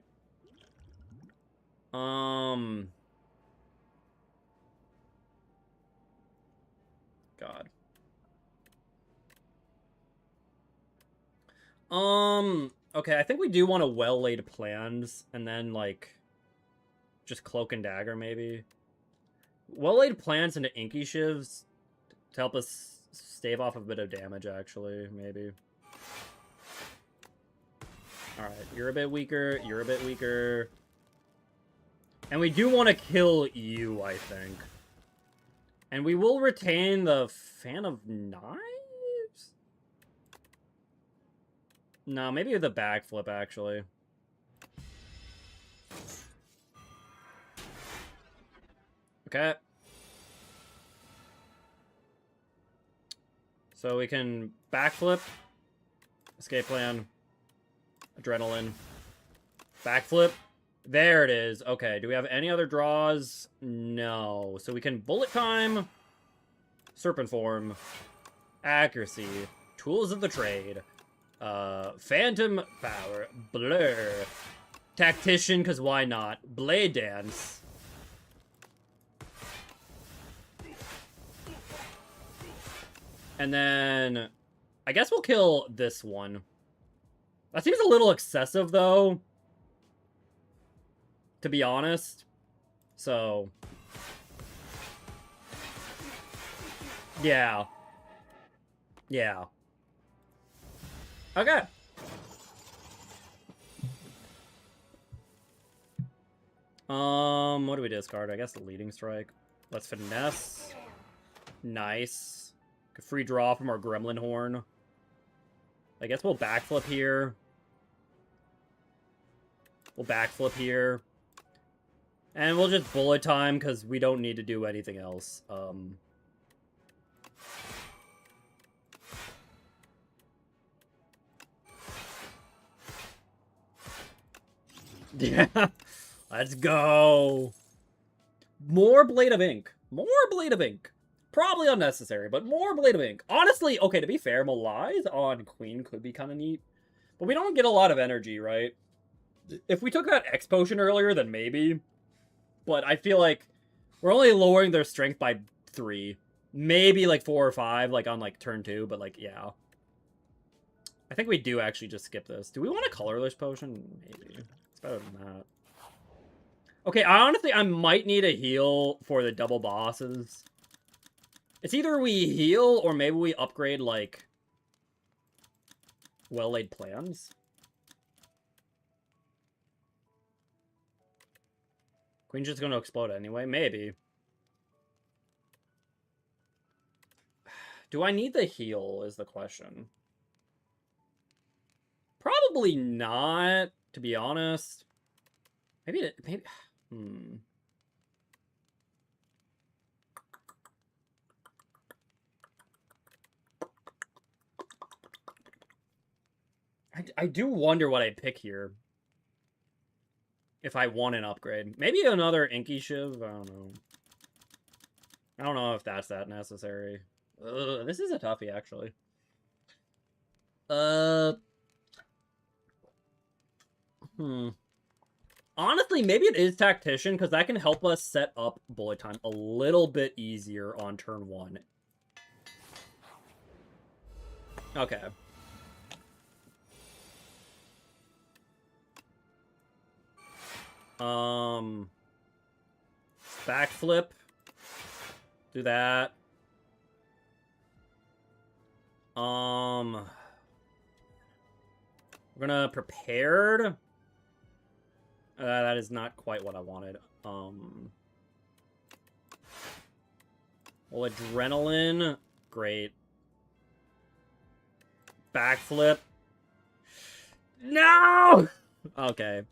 God. Okay, I think we do want a well-laid plans, and then, like, just Cloak and Dagger, maybe. Well-laid plans into Inky Shivs to help us stave off a bit of damage, actually, maybe. Alright, you're a bit weaker, you're a bit weaker. And we do want to kill you, I think. And we will retain the Fan of Knives? No, maybe the backflip, actually. Okay. So we can backflip, escape plan, adrenaline, backflip. There it is. Okay, do we have any other draws? No. So we can bullet time, serpent form, accuracy, tools of the trade, phantom power, blur, tactician, because why not, blade dance. And then, I guess we'll kill this one. That seems a little excessive, though. To be honest. So. Yeah. Yeah. Okay. What do we discard? I guess the leading strike. Let's finesse. Nice. A free draw from our Gremlin Horn. I guess we'll backflip here. We'll backflip here. And we'll just bullet time, because we don't need to do anything else. Yeah. Let's go. More Blade of Ink. More Blade of Ink. Probably unnecessary, but more Blade of Ink. Honestly, okay, to be fair, Malize on Queen could be kind of neat. But we don't get a lot of energy, right? If we took that X Potion earlier, then maybe. But I feel like we're only lowering their strength by 3. Maybe, like, 4 or 5, like, on, like, turn 2. But, like, yeah. I think we do actually just skip this. Do we want a Colorless Potion? Maybe. It's better than that. Okay, I might need a heal for the double bosses. It's either we heal, or maybe we upgrade, like, well-laid plans. Queen's just gonna explode anyway? Maybe. Do I need the heal, is the question. Probably not, to be honest. Maybe... I do wonder what I'd pick here. If I want an upgrade. Maybe another Inky Shiv? I don't know. I don't know if that's that necessary. Ugh, this is a toughie, actually. Honestly, maybe it is Tactician, because that can help us set up bullet time a little bit easier on turn 1. Okay. Backflip. Do that. We're gonna prepared. That is not quite what I wanted. Well, adrenaline. Great. Backflip. No! Okay.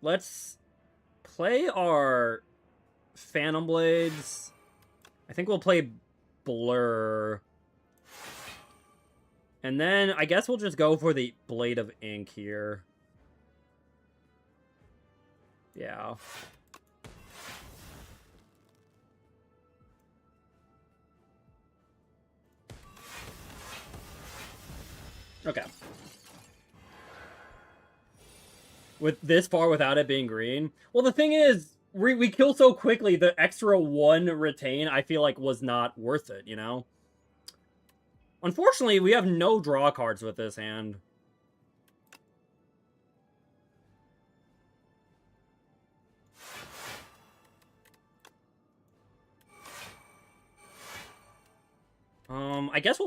let's play our Phantom Blades. I think we'll play Blur. And then I guess we'll just go for the Blade of Ink here. Yeah. Okay. With this far without it being green. Well, the thing is, we kill so quickly, the extra 1 retain, I feel like, was not worth it, you know? Unfortunately, we have no draw cards with this hand. I guess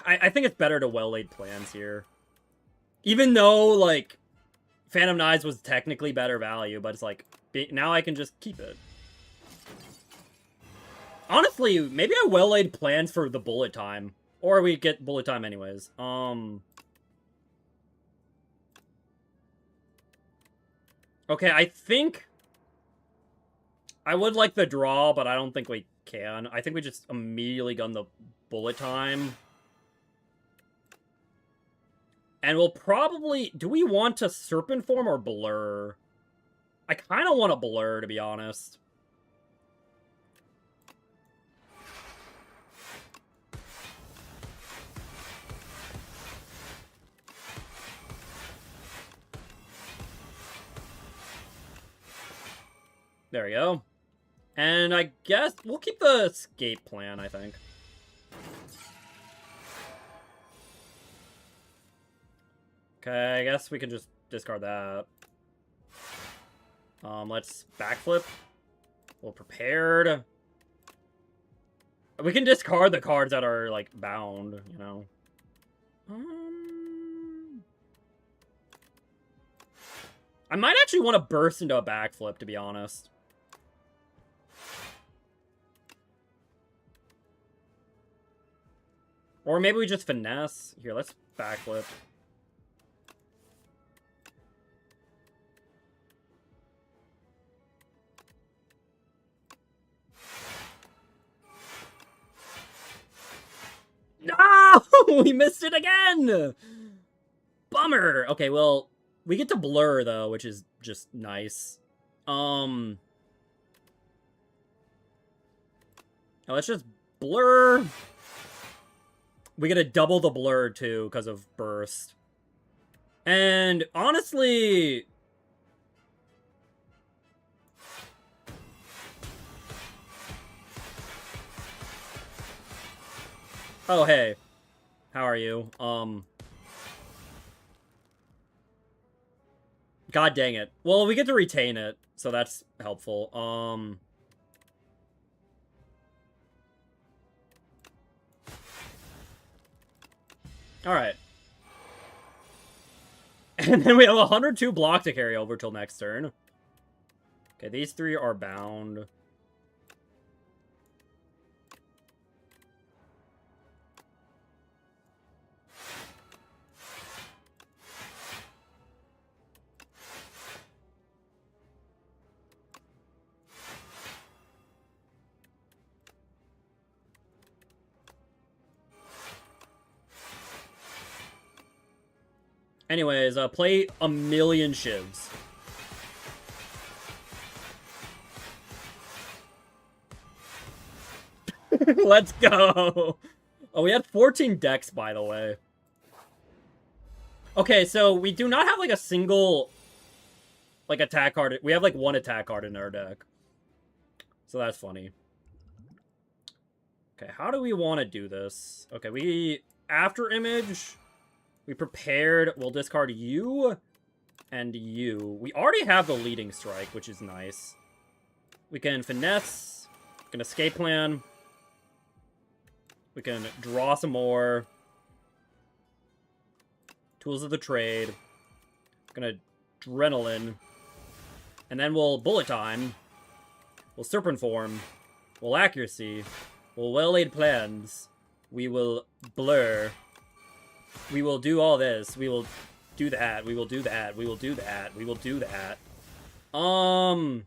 I think it's better to well-laid plans here. Even though, like, Phantom Knives was technically better value, but it's like, now I can just keep it. Honestly, maybe I well-laid plans for the bullet time. Or we get bullet time anyways. Okay, I think I would like the draw, but I don't think we can. I think we just immediately gun the bullet time. And we'll probably... Do we want to Serpent Form or Blur? I kind of want to Blur, to be honest. There we go. And I guess we'll keep the escape plan, I think. Okay, I guess we can just discard that. Let's backflip. Well, prepared. We can discard the cards that are, like, bound, you know. I might actually want to burst into a backflip, to be honest. Or maybe we just finesse. Here, let's backflip. No! We missed it again! Bummer! Okay, well, we get to Blur, though, which is just nice. Now let's just Blur. We get to double the Blur, too, because of Burst. And, honestly... Oh, hey. How are you? God dang it. Well, we get to retain it, so that's helpful. Alright. And then we have 102 block to carry over till next turn. Okay, these 3 are bound. Anyways, play a million shivs. Let's go. Oh, we had 14 decks, by the way. Okay, so we do not have, like, a single, like, attack card. We have, like, 1 attack card in our deck. So that's funny. Okay, how do we want to do this? Okay, we... After image... We prepared. We'll discard you and you. We already have the leading strike, which is nice. We can finesse. We can escape plan. We can draw some more. Tools of the trade. Gonna adrenaline. And then we'll bullet time. We'll serpent form. We'll accuracy. We'll well-laid plans. We will blur. We will do all this. We will do that. We will do that. We will do that. We will do that. And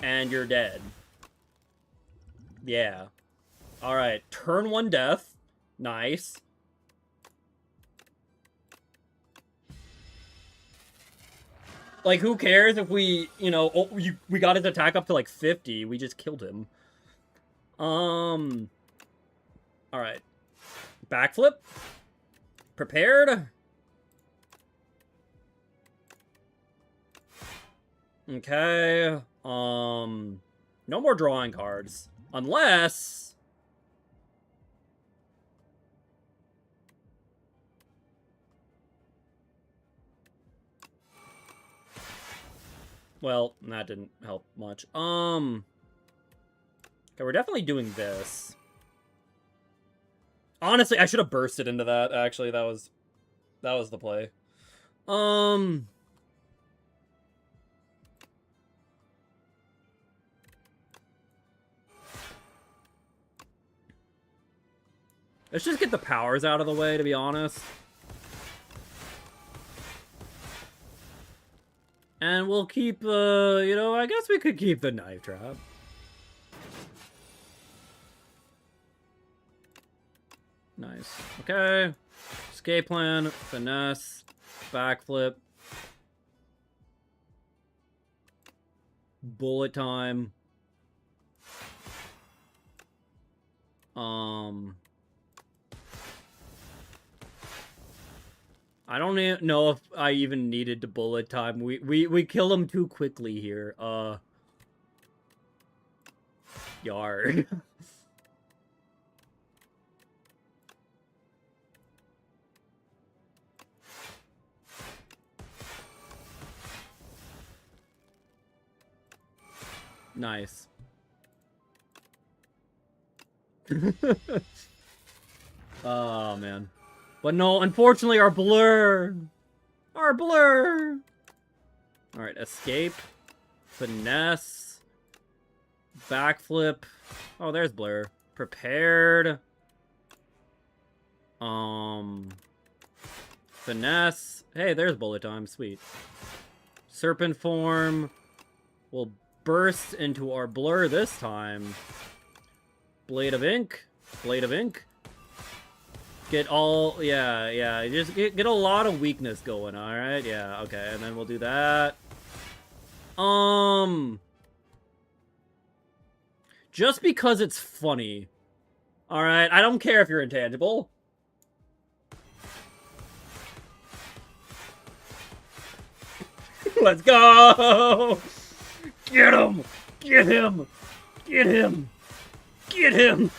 you're dead. Yeah. Alright, turn 1 death. Nice. Like, who cares if we, you know, we got his attack up to, like, 50. We just killed him. Alright. Backflip. Prepared. Okay. No more drawing cards. Unless... Well, that didn't help much. Okay, we're definitely doing this. Honestly, I should have bursted into that, actually. That was the play. Let's just get the powers out of the way, to be honest. And we'll keep, you know, I guess we could keep the knife trap. Nice. Okay. Escape plan, finesse, backflip. Bullet time. I don't know if I even needed to bullet time. We kill him too quickly here. Yard. Nice. Oh, man. But no, unfortunately, our blur! Our blur! Alright, escape. Finesse. Backflip. Oh, there's blur. Prepared. Finesse. Hey, there's bullet time. Sweet. Serpent form. We'll burst into our blur this time. Blade of ink. Blade of ink. Get all, yeah, just get a lot of weakness going, alright? Yeah, okay, and then we'll do that. Just because it's funny. Alright, I don't care if you're intangible. Let's go! Get him! Get him! Get him! Get him!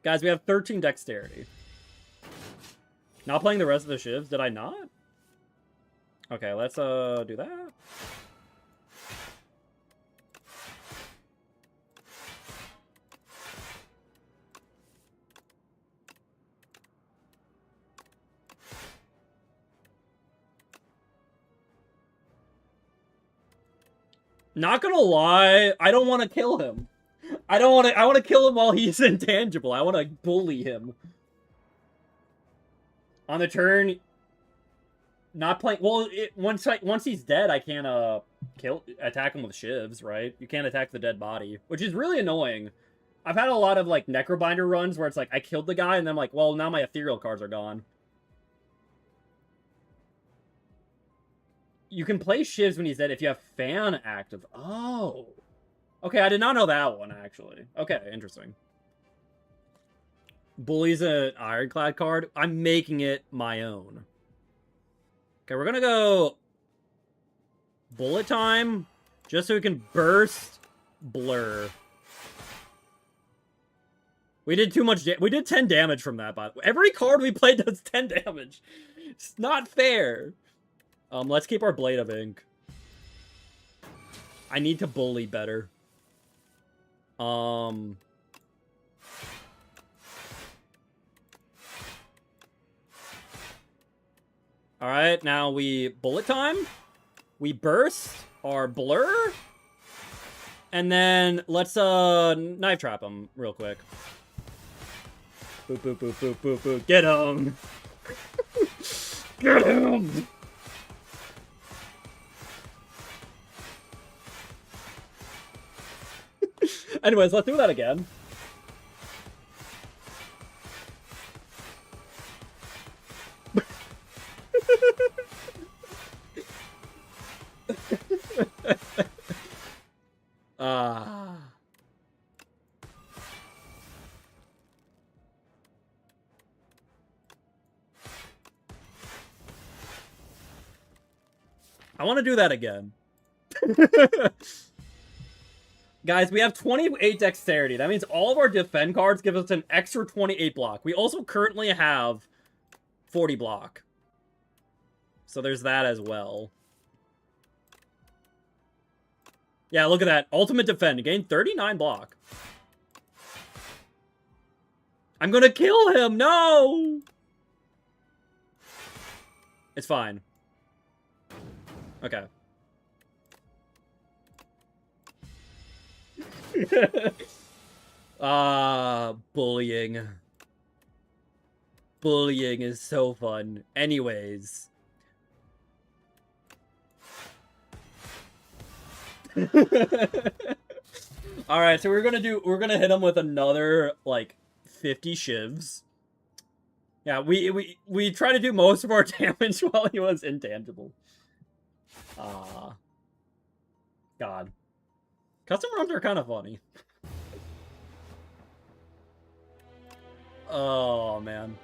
Guys, we have 13 dexterity. Not playing the rest of the shivs? Did I not? Okay, let's do that. Not gonna lie, I don't want to kill him. I want to kill him while he's intangible. I want to bully him. On the turn, not playing. Well, once he's dead, I can't attack him with shivs, right? You can't attack the dead body, which is really annoying. I've had a lot of like Necrobinder runs where it's like I killed the guy and then I'm like, well, now my ethereal cards are gone. You can play shivs when he's dead if you have fan active. Oh. Okay, I did not know that one, actually. Okay, interesting. Bully's an Ironclad card. I'm making it my own. Okay, we're gonna go bullet time, just so we can burst blur. We did too much we did 10 damage from that, by the way. Every card we played does 10 damage. It's not fair. Let's keep our Blade of Ink. I need to bully better. Alright, now we bullet time. We burst our blur. And then let's knife trap him real quick. Boop, boop, boop, boop, boop, boop. Get him! Get him! Anyways, let's do that again. I want to do that again. Guys, we have 28 dexterity. That means all of our defend cards give us an extra 28 block. We also currently have 40 block. So there's that as well. Yeah, look at that. Ultimate defend. Gain 39 block. I'm gonna kill him! No! It's fine. Okay. Bullying. Bullying is so fun. Anyways. Alright, so we're gonna hit him with another, like, 50 shivs. Yeah, we try to do most of our damage while he was intangible. God. Custom runs are kind of funny. Oh, man.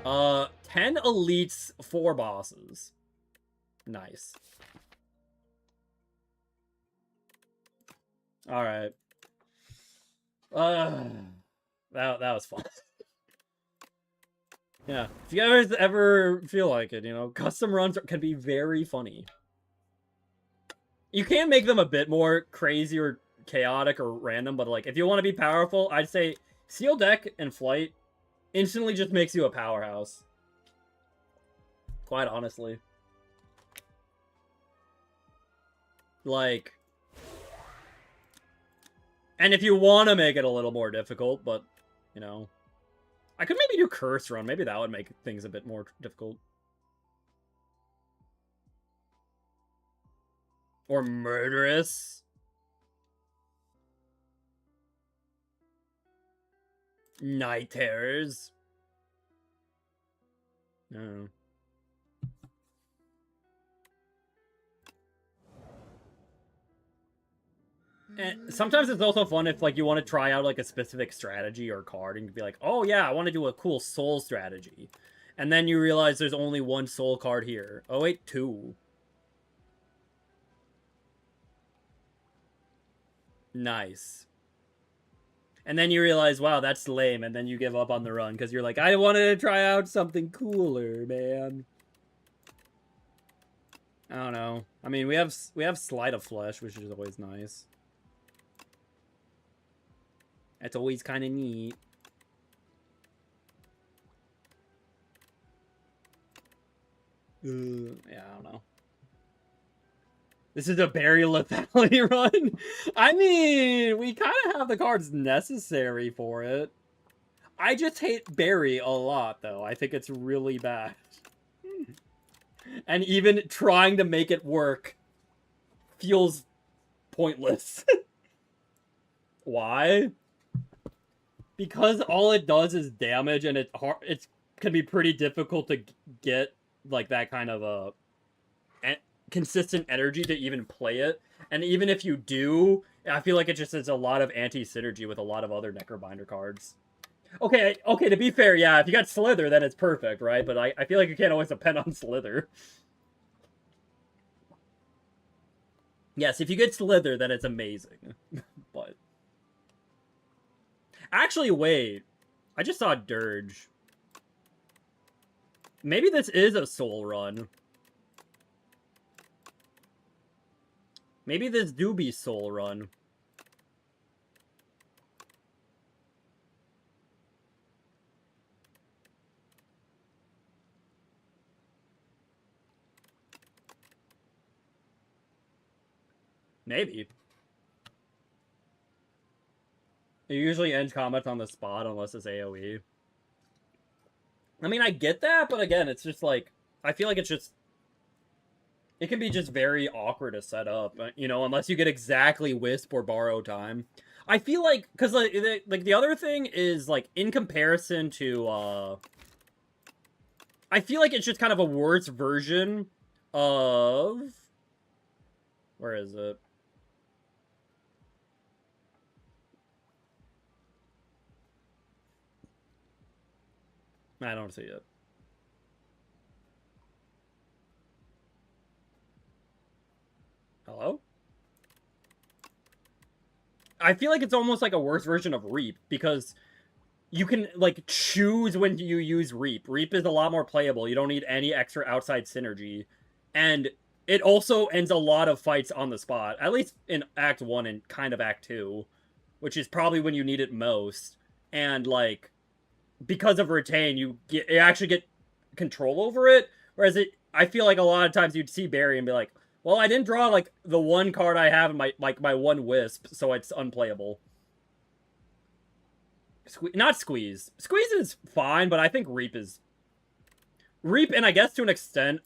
10 elites, 4 bosses. Nice. Alright. That was fun. Yeah, if you guys ever feel like it, you know, custom runs can be very funny. You can make them a bit more crazy or chaotic or random, but like if you want to be powerful, I'd say Seal Deck and Flight instantly just makes you a powerhouse. Quite honestly. Like, and if you want to make it a little more difficult, but, you know, I could maybe do Curse Run. Maybe that would make things a bit more difficult. Or Murderous. Night Terrors. No. And sometimes it's also fun if, like, you want to try out, like, a specific strategy or card and be like, oh, yeah, I want to do a cool soul strategy. And then you realize there's only one soul card here. Oh, wait, 2. Nice. And then you realize, wow, that's lame, and then you give up on the run because you're like, I wanted to try out something cooler, man. I don't know. I mean, we have Sleight of Flesh, which is always nice. That's always kind of neat. Yeah, I don't know. This is a Berry Lethality run? I mean, we kind of have the cards necessary for it. I just hate Berry a lot, though. I think it's really bad. And even trying to make it work feels pointless. Why? Because all it does is damage, and it can be pretty difficult to get like that kind of consistent energy to even play it. And even if you do, I feel like it just is a lot of anti-synergy with a lot of other Necrobinder cards. Okay, to be fair, yeah, if you got Slither, then it's perfect, right? But I feel like you can't always depend on Slither. Yes, if you get Slither, then it's amazing. But actually, wait. I just saw Dirge. Maybe this is a soul run. Maybe this do be soul run. Maybe. It usually ends combat on the spot unless it's AoE. I mean, I get that, but again, it's just like, I feel like it's just, it can be just very awkward to set up, you know, unless you get exactly Wisp or Borrow Time. I feel like, because like the other thing is, like, in comparison to, I feel like it's just kind of a worse version of, where is it? I don't see it. Hello? I feel like it's almost like a worse version of Reap, because you can, like, choose when you use Reap. Reap is a lot more playable. You don't need any extra outside synergy. And it also ends a lot of fights on the spot, at least in Act 1 and kind of Act 2, which is probably when you need it most. And, like, because of Retain, you actually get control over it. Whereas I feel like a lot of times you'd see Barry and be like, well, I didn't draw, like, the one card I have in my one Wisp, so it's unplayable. Not Squeeze. Squeeze is fine, but I think Reap is... Reap, and I guess to an extent,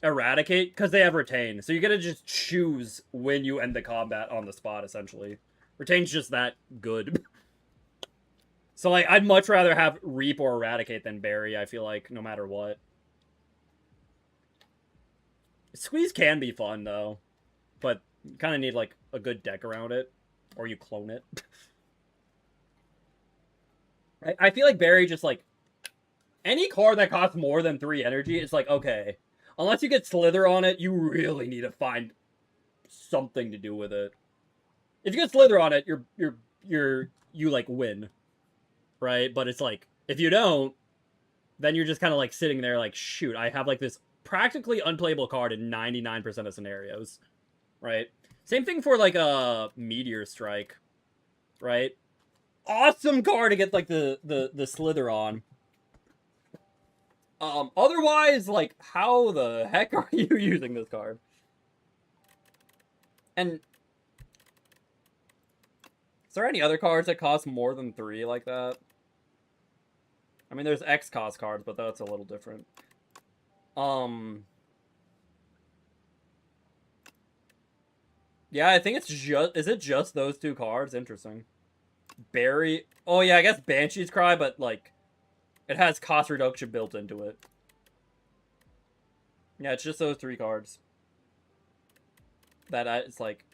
Eradicate, because they have Retain. So you gotta just choose when you end the combat on the spot, essentially. Retain's just that good. So, like, I'd much rather have Reap or Eradicate than Bury, I feel like, no matter what. Squeeze can be fun, though. But you kind of need, like, a good deck around it. Or you clone it. I feel like Bury just, like... Any card that costs more than 3 energy, it's like, okay. Unless you get Slither on it, you really need to find something to do with it. If you get Slither on it, you like win. Right? But it's like, if you don't, then you're just kind of like sitting there like, shoot, I have like this practically unplayable card in 99% of scenarios. Right? Same thing for like a Meteor Strike. Right? Awesome card to get like the Slither on. Otherwise, like, how the heck are you using this card? And is there any other cards that cost more than 3 like that? I mean, there's X cost cards, but that's a little different. Yeah, I think it's just... Is it just those 2 cards? Interesting. Barry... Oh, yeah, I guess Banshee's Cry, but, like, it has cost reduction built into it. Yeah, it's just those 3 cards. That it's like...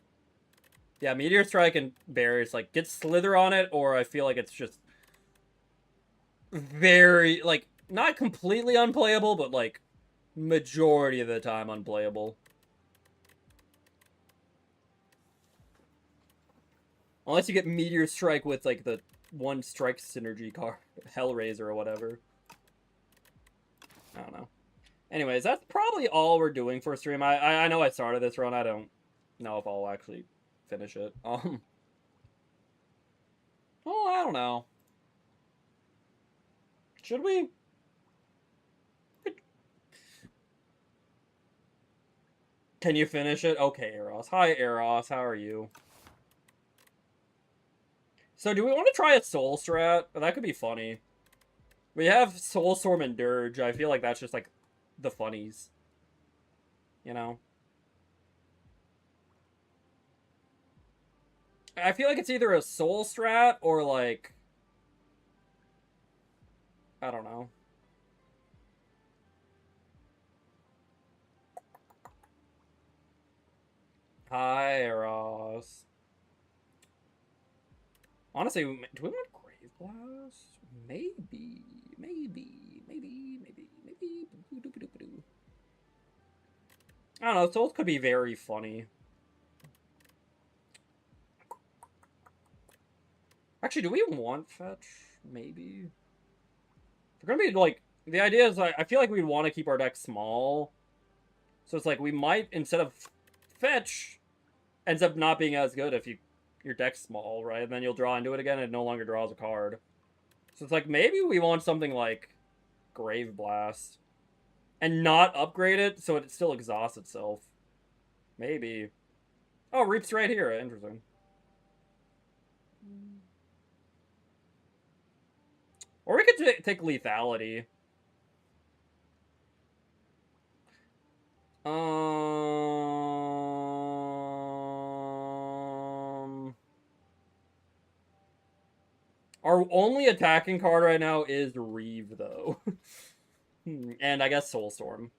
Yeah, Meteor Strike and Barry, it's like, get Slither on it, or I feel like it's just... very, like, not completely unplayable, but, like, majority of the time unplayable. Unless you get Meteor Strike with, like, the 1 strike synergy card, Hellraiser or whatever. I don't know. Anyways, that's probably all we're doing for stream. I know I started this run. I don't know if I'll actually finish it. Oh, I don't know. Should we? Can you finish it? Okay, Eros. Hi, Eros. How are you? So, do we want to try a Soul Strat? That could be funny. We have Soulstorm and Dirge. I feel like that's just, like, the funnies. You know? I feel like it's either a Soul Strat or, like... I don't know. Hi, Eros. Honestly, do we want Grave Blast? Maybe. I don't know, Souls could be very funny. Actually, do we want Fetch? Maybe. We're gonna be, like... The idea is, like, I feel like we'd want to keep our deck small. So it's like, we might, instead of Fetch, ends up not being as good if your deck's small, right? And then you'll draw into it again and it no longer draws a card. So it's like, maybe we want something like Grave Blast. And not upgrade it so it still exhausts itself. Maybe. Oh, Reap's right here. Interesting. Or we could take lethality. Our only attacking card right now is Reeve, though. And I guess Soulstorm.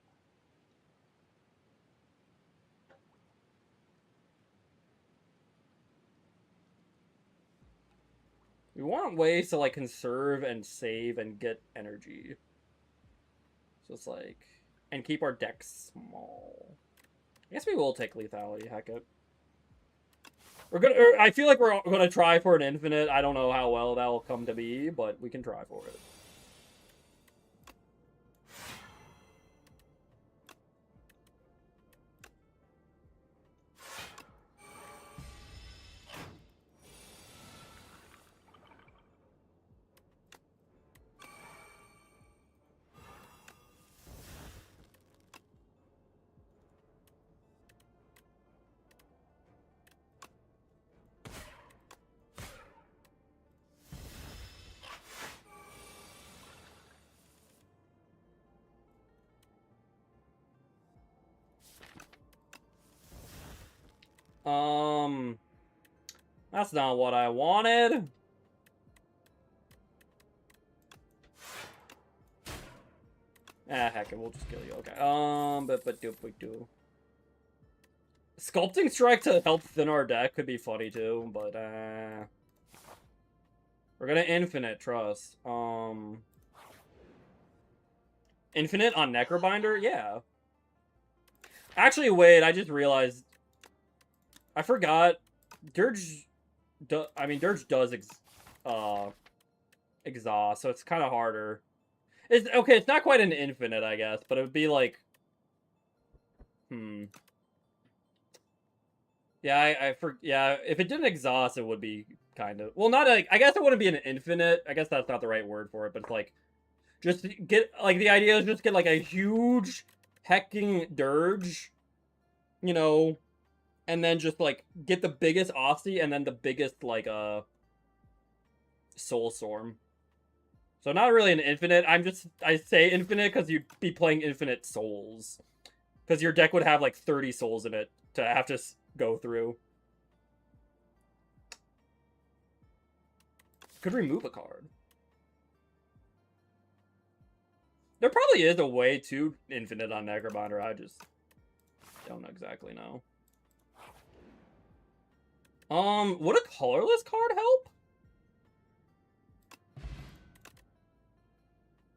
We want ways to, like, conserve and save and get energy. So it's like... And keep our deck small. I guess we will take lethality, heck it. We're gonna... I feel like we're gonna try for an infinite. I don't know how well that will come to be, but we can try for it. That's not what I wanted. Heck it, we'll just kill you. Okay. But do. Sculpting Strike to help thin our deck could be funny too, but we're gonna infinite trust. Infinite on Necrobinder? Yeah. Actually, wait, I just realized I forgot Dirge does exhaust, so it's kind of harder. It's okay, it's not quite an infinite, I guess, but it would be like Yeah, yeah, if it didn't exhaust, it would be kind of... Well, not like... I guess it wouldn't be an infinite. I guess that's not the right word for it, but it's like... Just get... Like, the idea is just get, like, a huge hecking dirge, you know, and then just, like, get the biggest Aussie and then the biggest, like, Soulstorm. So not really an infinite. I say infinite because you'd be playing infinite souls. Because your deck would have, like, 30 souls in it to have to go through. Could remove a card. There probably is a way to infinite on Necrobinder. I just don't exactly know. Would a colorless card help?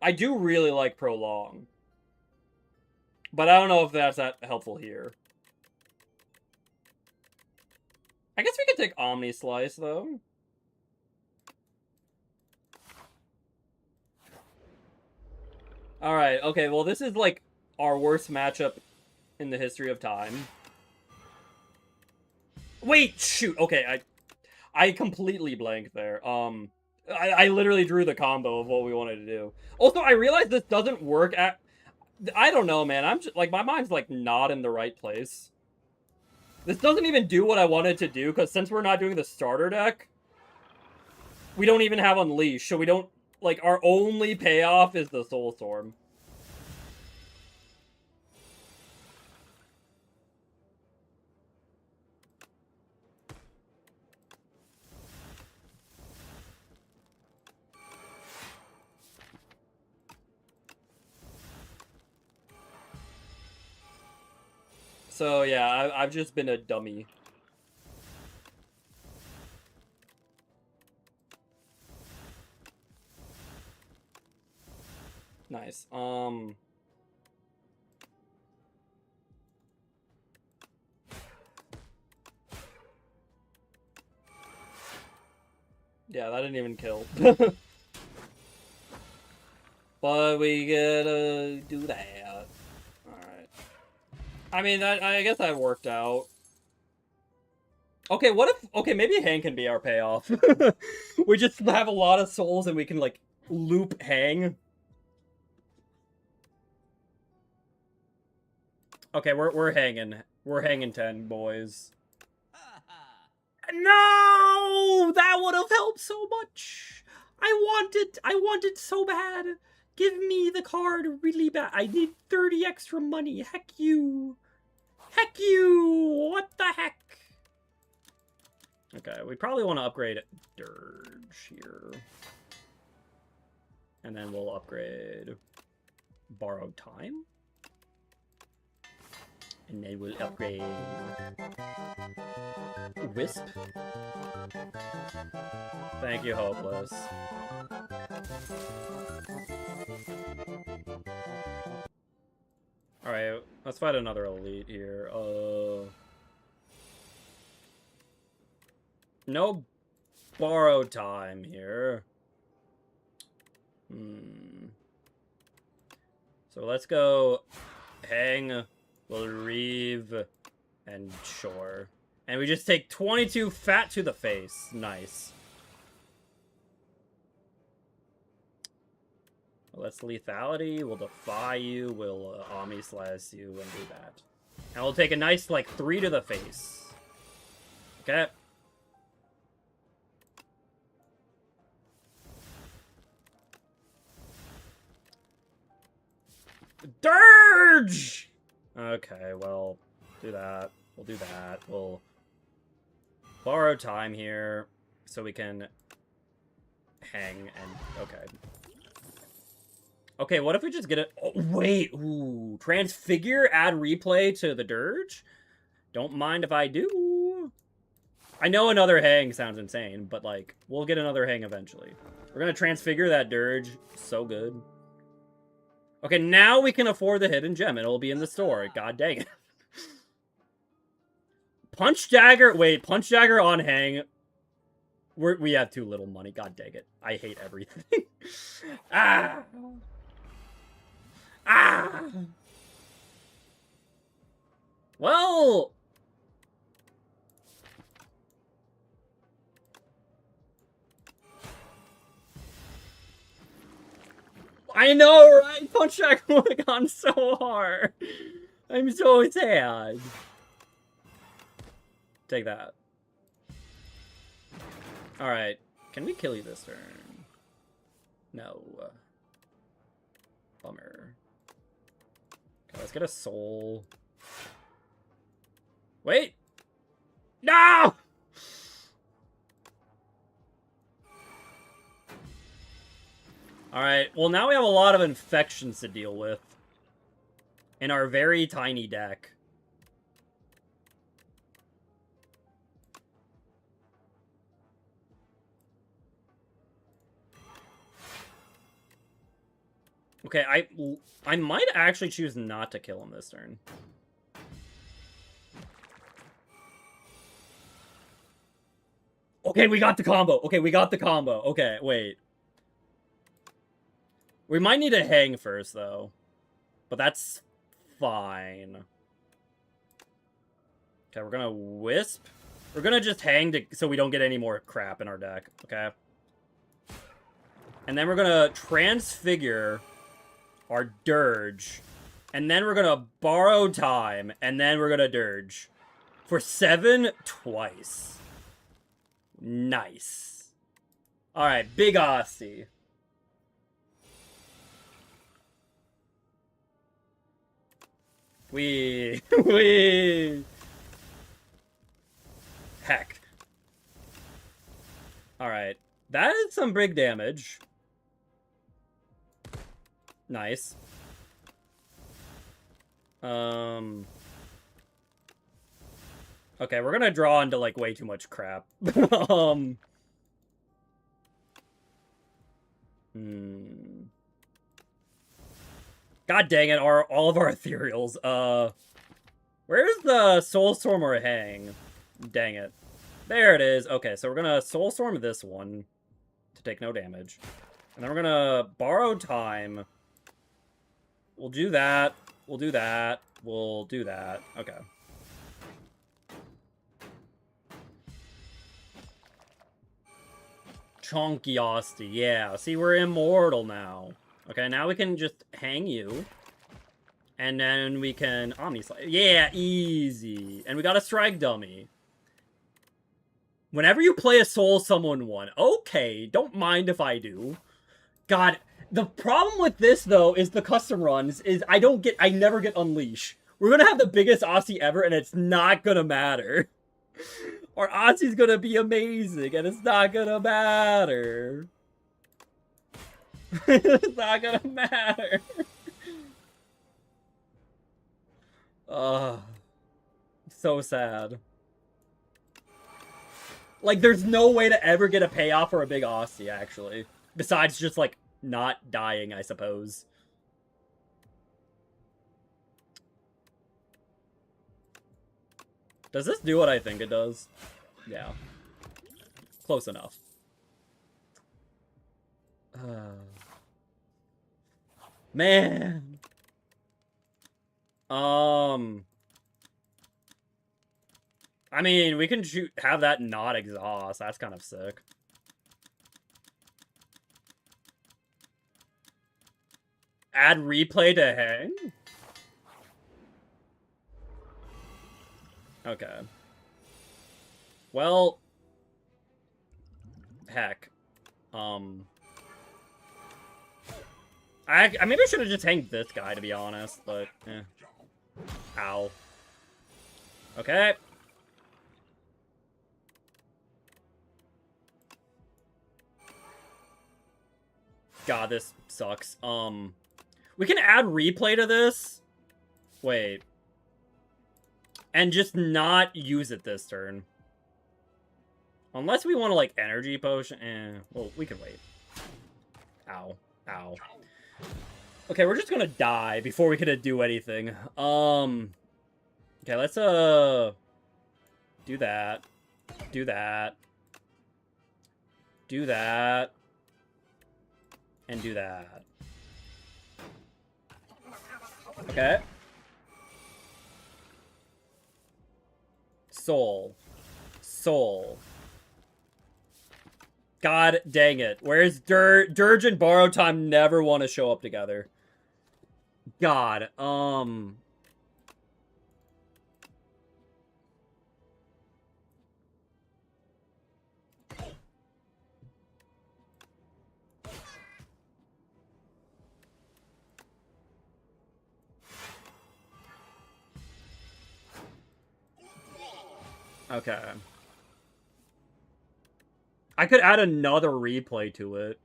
I do really like Prolong. But I don't know if that's that helpful here. I guess we could take Omni Slice, though. Alright, okay, well this is, like, our worst matchup in the history of time. Wait, shoot, okay, I completely blanked there. I literally drew the combo of what we wanted to do. Also, I realized this doesn't work at... I don't know, man, I'm just, like, my mind's, like, not in the right place. This doesn't even do what I wanted to do, because since we're not doing the starter deck, we don't even have Unleash, so we don't... Like, our only payoff is the Soulstorm. So, yeah, I've just been a dummy. Nice. Yeah, that didn't even kill. But we gotta do that. Alright. I mean, I guess that worked out. Okay, what if... Okay, maybe Hang can be our payoff. We just have a lot of souls and we can, like, loop Hang. Okay, we're hanging. We're hanging 10, boys. No! That would have helped so much! I want it so bad. Give me the card really bad. I need 30 extra money. Heck you. Heck you. What the heck? Okay, we probably want to upgrade Dirge here. And then we'll upgrade Borrowed Time. And then we'll upgrade Wisp. Thank you, Hopeless. Alright, let's fight another elite here. No Borrowed Time here. So let's go Hang, we'll Reeve, and Shore. And we just take 22 fat to the face. Nice. Let's Lethality, we'll Defy you, we'll Ami Slice you, and do that. And we'll take a nice, like, 3 to the face. Okay. Dirge! Okay, well, do that. We'll do that. We'll borrow time here so we can hang and... Okay. Okay, what if we just get it... Oh, wait! Ooh. Transfigure, add replay to the Dirge? Don't mind if I do. I know another hang sounds insane, but, like, we'll get another hang eventually. We're gonna transfigure that Dirge. So good. Okay, now we can afford the hidden gem. It'll be in the store. God dang it. Punch Dagger. Wait, Punch Dagger on hang. We have too little money. God dang it. I hate everything. Ah. Ah. Well. I know, right? Punch Dagger would have gone so hard. I'm so sad. Take that. Alright. Can we kill you this turn? No. Bummer. Okay, let's get a soul. Wait! No! Alright, well now we have a lot of infections to deal with. In our very tiny deck. Okay, I might actually choose not to kill him this turn. Okay, we got the combo. Okay, we got the combo. Okay, wait. We might need to hang first, though. But that's fine. Okay, we're gonna Wisp. We're gonna just hang so we don't get any more crap in our deck, okay? And then we're gonna Transfigure our Dirge. And then we're gonna Borrow Time. And then we're gonna Dirge. For 7 twice. Nice. Alright, Big Aussie. We heck. Alright. That is some big damage. Nice. Okay, we're gonna draw into, like, way too much crap. God dang it, all of our ethereals. Where's the Soulstorm or Hang? Dang it. There it is. Okay, so we're gonna Soulstorm this one to take no damage. And then we're gonna Borrow Time. We'll do that. We'll do that. We'll do that. Okay. Chonkiosity. Yeah, see, we're immortal now. Okay, now we can just hang you. And then we can Omni Slide. Yeah, easy. And we got a Strike Dummy. Whenever you play a Soul Summon 1, okay, don't mind if I do. God, the problem with this, though, is the custom runs, is I never get Unleash. We're gonna have the biggest Aussie ever, and it's not gonna matter. Our Aussie's gonna be amazing, and it's not gonna matter. It's not gonna matter. So sad. Like, there's no way to ever get a payoff for a big Aussie, actually. Besides just, like, not dying, I suppose. Does this do what I think it does? Yeah. Close enough. Man. I mean, we can have that not exhaust. That's kind of sick. Add replay to hang? Okay. Well, heck. I maybe I should have just hanged this guy, to be honest, but eh. Ow. Okay. God, this sucks. We can add replay to this. Wait. And just not use it this turn. Unless we want to, like, energy potion. Well, we can wait. Ow. Ow. Okay, we're just gonna die before we can do anything. Okay, let's, do that. Do that. Do that. And do that. Okay. Soul. Soul. God dang it. Where's Dirge and Borrow Time never want to show up together. God, okay. I could add another replay to it.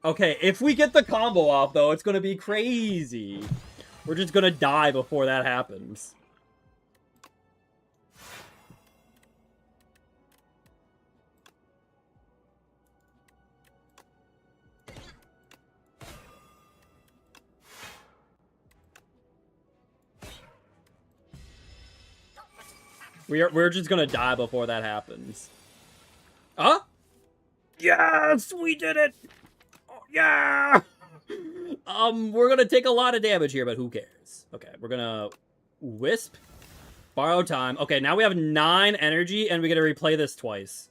Okay, if we get the combo off, though, it's gonna be crazy. We're just gonna die before that happens. We're just gonna die before that happens. Huh? Yes, we did it! Oh, yeah! We're gonna take a lot of damage here, but who cares? Okay, we're gonna Wisp. Borrow Time. Okay, now we have 9 energy, and we gotta replay this twice.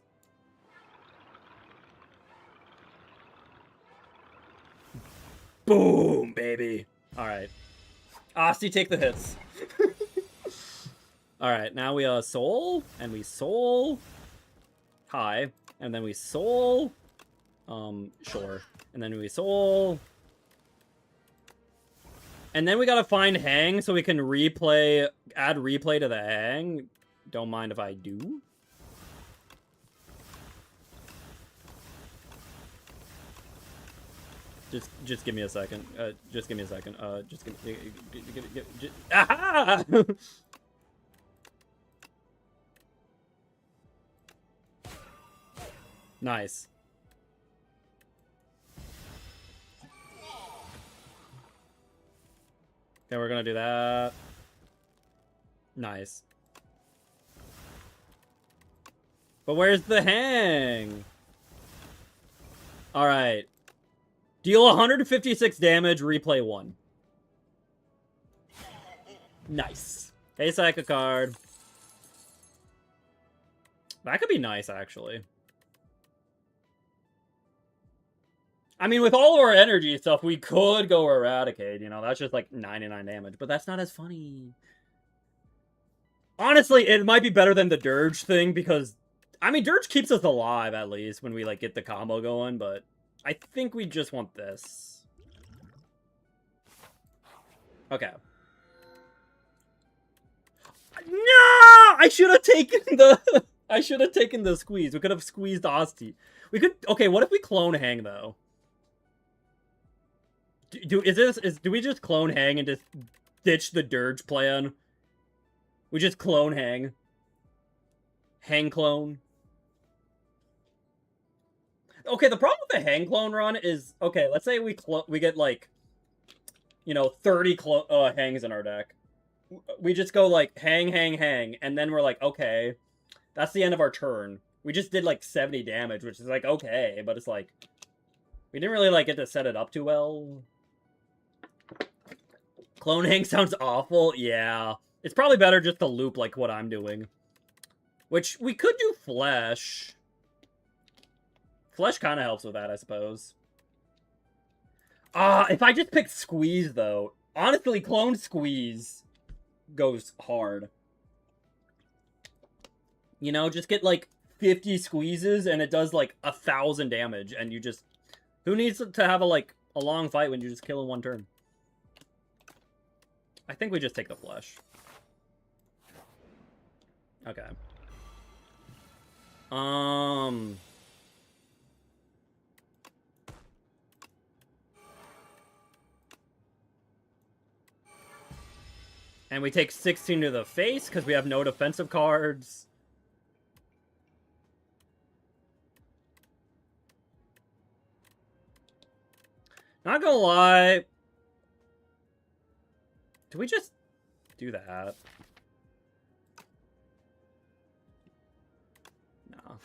Boom, baby. Alright. Asti, take the hits. Alright, now we soul, and we soul. High. And then we soul. Sure. And then we soul. And then we gotta find hang so we can replay, add replay to the hang. Don't mind if I do. Just give me a second. Just give me a second. Just give me. Aha! Nice. Okay, we're gonna do that. Nice. But where's the hang? Alright. Deal 156 damage, replay 1. Nice. Hey, sack a card. That could be nice, actually. I mean, with all of our energy stuff, we could go Eradicate, you know, that's just like 99 damage, but that's not as funny. Honestly, it might be better than the Dirge thing, because, I mean, Dirge keeps us alive, at least, when we, like, get the combo going, but I think we just want this. Okay. No! I should have taken the... I should have taken the squeeze. We could have squeezed Asti. We could... Okay, what if we clone Hang, though? Do we just clone Hang and just ditch the Dirge plan? We just clone Hang. Hang clone. Okay, the problem with the Hang clone run is... Okay, let's say we get, like... You know, 30 Hangs in our deck. We just go, like, hang, and then we're like, okay, that's the end of our turn. We just did, like, 70 damage, which is, like, okay, but it's, like, we didn't really, like, get to set it up too well. Clone Hang sounds awful? Yeah. It's probably better just to loop, like, what I'm doing. Which, we could do Flesh. Flesh kind of helps with that, I suppose. If I just pick Squeeze, though, honestly, Clone Squeeze goes hard. You know, just get, like, 50 squeezes, and it does, like, 1,000 damage, and you just... Who needs to have, a long fight when you just kill in one turn? I think we just take the Flesh. Okay. And we take 16 to the face, because we have no defensive cards. Not gonna lie. Do we just do that? No.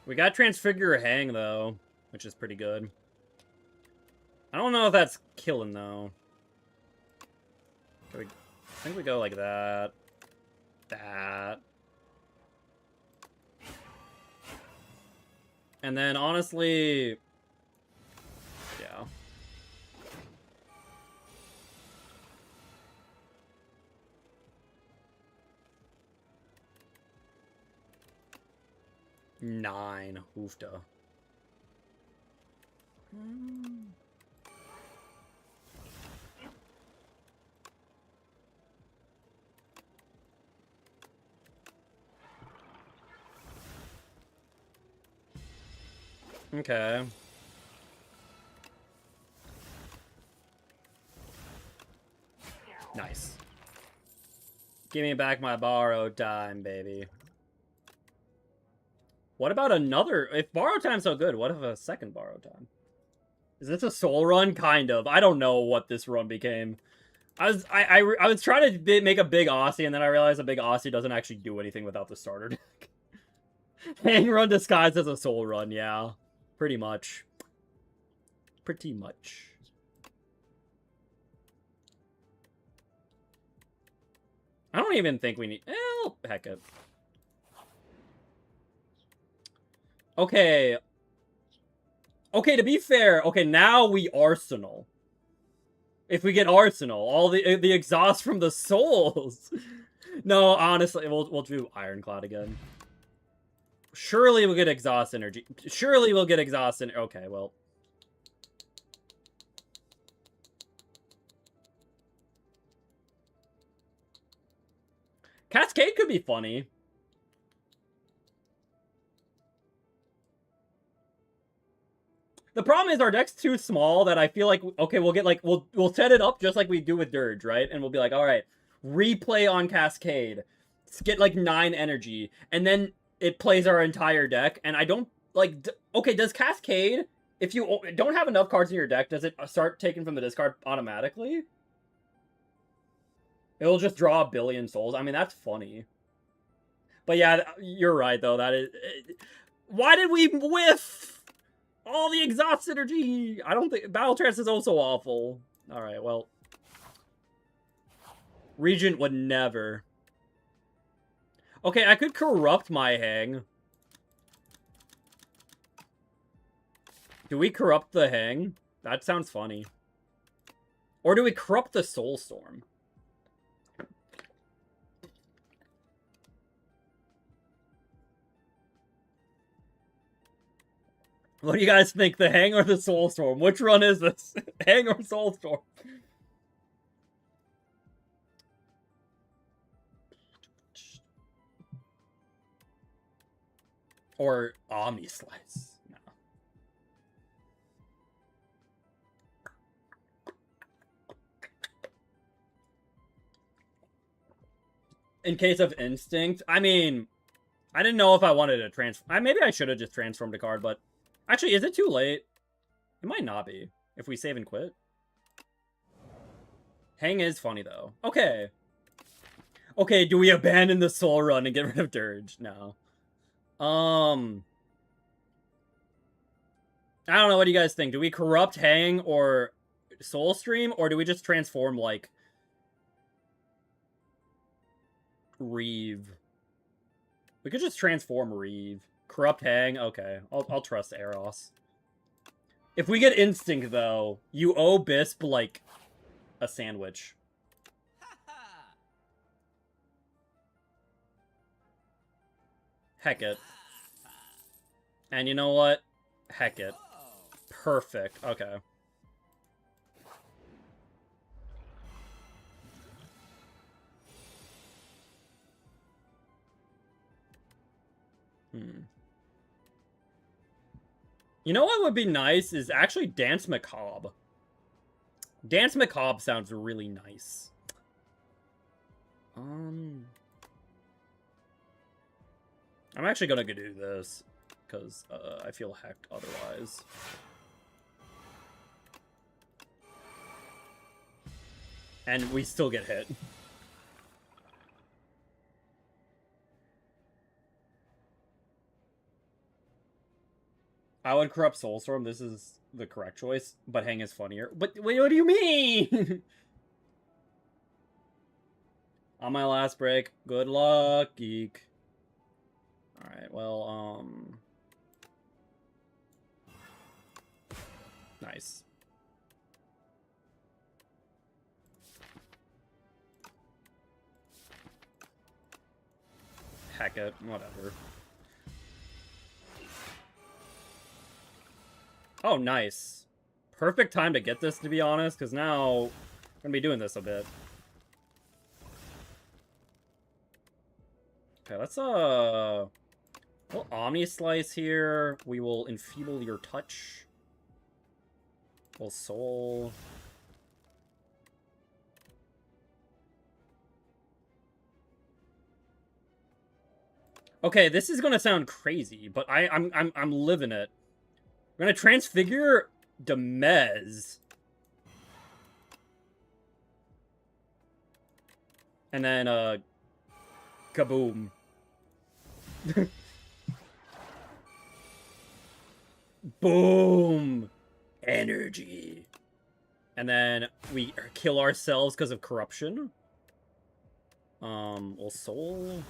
We got Transfigure Hang, though, which is pretty good. I don't know if that's killing, though. I think we go like that. That. And then, honestly... Yeah. Nine. Oofta. Okay. Nice. Give me back my borrowed time, baby. What about another... If borrow time's so good, what if a second borrow time? Is this a soul run? Kind of. I don't know what this run became. I was trying to make a big Aussie, and then I realized a big Aussie doesn't actually do anything without the starter deck. Hang run disguised as a soul run, yeah. Pretty much. Pretty much. I don't even think we need... heck it. Okay. Okay, to be fair, okay, now we Arsenal. If we get Arsenal, all the exhaust from the souls. No, honestly, we'll do Ironclad again. Surely we'll get exhaust energy. Surely we'll get exhaust energy. Okay, well. Cascade could be funny. The problem is our deck's too small that I feel like, okay, we'll get like, we'll set it up just like we do with Dirge, right? And we'll be like, all right, replay on Cascade. Let's get like 9 energy. And then it plays our entire deck. And I don't, like, okay, does Cascade, if you don't have enough cards in your deck, does it start taking from the discard automatically? It'll just draw a billion souls. I mean, that's funny. But yeah, you're right, though. That is... Why did we whiff? All the exhaust synergy! I don't think... Battle Trance is also awful. Alright, well. Regent would never. Okay, I could corrupt my hang. Do we corrupt the hang? That sounds funny. Or do we corrupt the Soulstorm? What do you guys think? The hang or the Soulstorm? Which run is this? Hang or Soulstorm? Or Omni Slice? No. In case of Instinct, I mean, I didn't know if I wanted to transform. Maybe I should have just transformed a card, but actually, is it too late? It might not be if we save and quit. Hang is funny though. Okay. Okay, do we abandon the Soul Run and get rid of Dirge? No. I don't know. What do you guys think? Do we corrupt Hang or Soul Stream, or do we just transform like Reeve? We could just transform Reeve. Corrupt Hang. Okay, I'll trust Eros. If we get Instinct though, you owe Bisp like a sandwich. Heck it. And you know what? Heck it. Perfect. Okay. You know what would be nice is actually Dance Macabre. Dance Macabre sounds really nice. I'm actually gonna go do this because I feel hecked otherwise. And we still get hit. I would corrupt Soulstorm. This is the correct choice, but Hang is funnier. But wait, what do you mean? On my last break. Good luck, geek. Alright, well, nice. Heck it, whatever. Oh, nice. Perfect time to get this, to be honest, because now I'm gonna be doing this a bit. Okay, let's, we'll Omni Slice here. We will Enfeeble your touch. We'll Soul. Okay, this is gonna sound crazy, but I'm living it. We're gonna transfigure Demez. And then kaboom. Boom. Energy. And then we kill ourselves because of corruption. We'll Soul.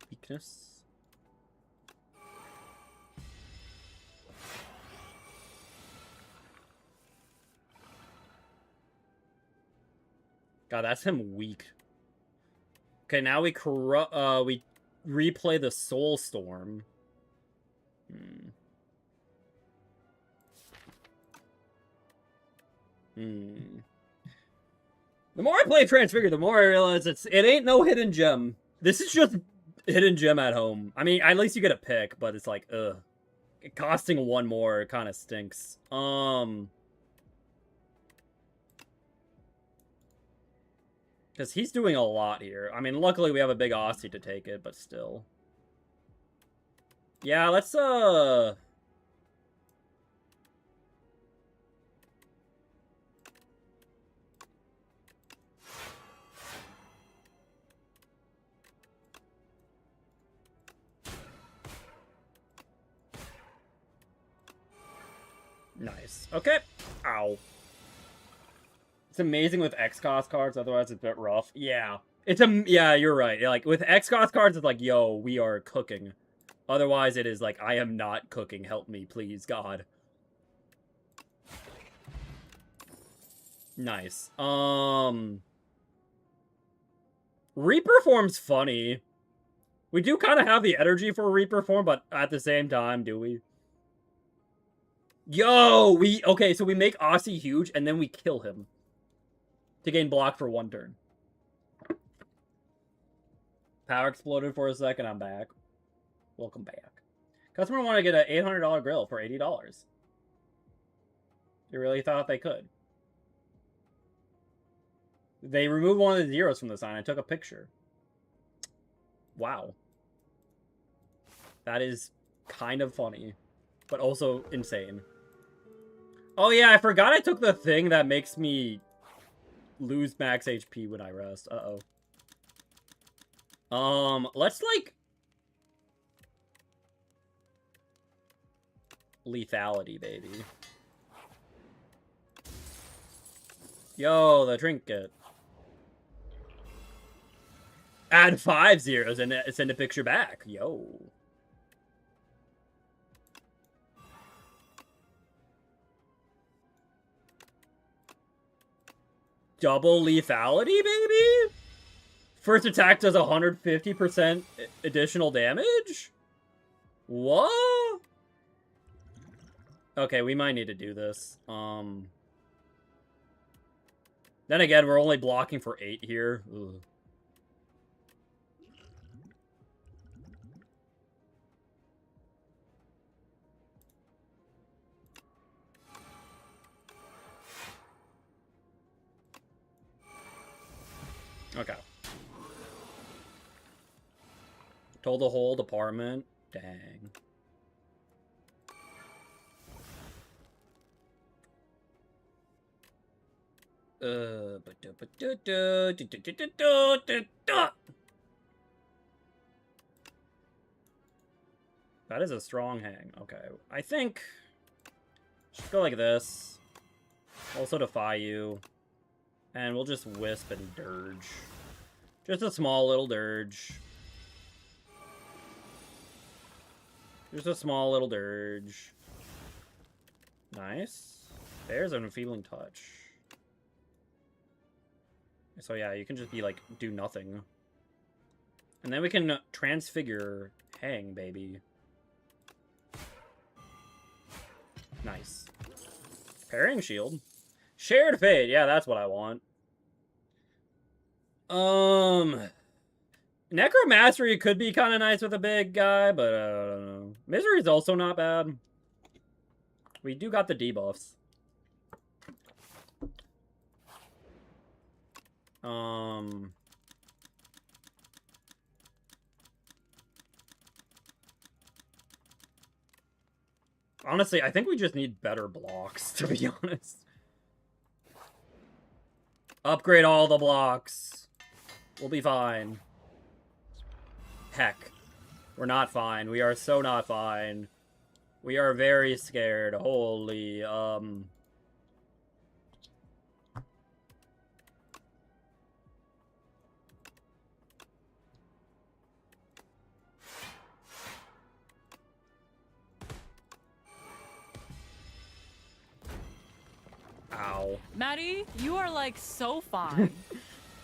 Weakness. God, that's him weak. Okay, now we we replay the Soul Storm. The more I play Transfigure, the more I realize it ain't no hidden gem. This is just hidden gem at home. I mean, at least you get a pick, but it's like, ugh. Costing one more kind of stinks. Because he's doing a lot here. I mean, luckily we have a big Aussie to take it, but still. Yeah, let's, Nice. Okay. Ow. It's amazing with X-Cost cards, otherwise it's a bit rough. Yeah. Yeah, you're right. Like, with X-Cost cards, it's like, yo, we are cooking. Otherwise, it is like, I am not cooking. Help me, please, God. Nice. Reaper Form's funny. We do kind of have the energy for Reaper Form, but at the same time, do we? Yo, okay, so we make Aussie huge, and then we kill him. To gain block for 1 turn. Power exploded for a second, I'm back. Welcome back. Customer wanted to get an $800 grill for $80. You really thought they could? They removed one of the zeros from the sign. I took a picture. Wow. That is kind of funny, but also insane. Oh yeah, I forgot I took the thing that makes me lose max HP when I rest. Uh-oh. Let's, like... lethality, baby. Yo, the trinket. Add 5 zeros and send a picture back. Yo. Double lethality, baby? First attack does 150% additional damage? What? Okay, we might need to do this. Then again, we're only blocking for 8 here. Ugh. Okay. Told the whole department. Dang. That is a strong hang. Okay. I think... Just go like this. Also defy you. And we'll just wisp and dirge. Just a small little dirge. Just a small little dirge. Nice. There's an enfeebling touch. So yeah, you can just be like, do nothing. And then we can transfigure hang, baby. Nice. Parrying shield. Shared fate. Yeah, that's what I want. Necromastery could be kind of nice with a big guy, but I don't know. Misery's also not bad. We do got the debuffs. Honestly, I think we just need better blocks, to be honest. Upgrade all the blocks. We'll be fine. Heck. We're not fine. We are so not fine. We are very scared. Holy, Ow. Maddie, you are like so fine.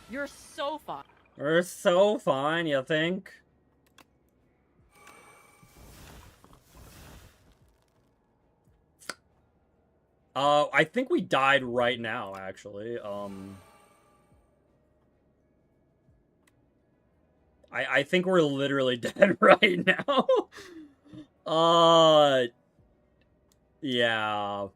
You're so fine. We're so fine, you think? I think we died right now, actually. I think we're literally dead right now. Yeah.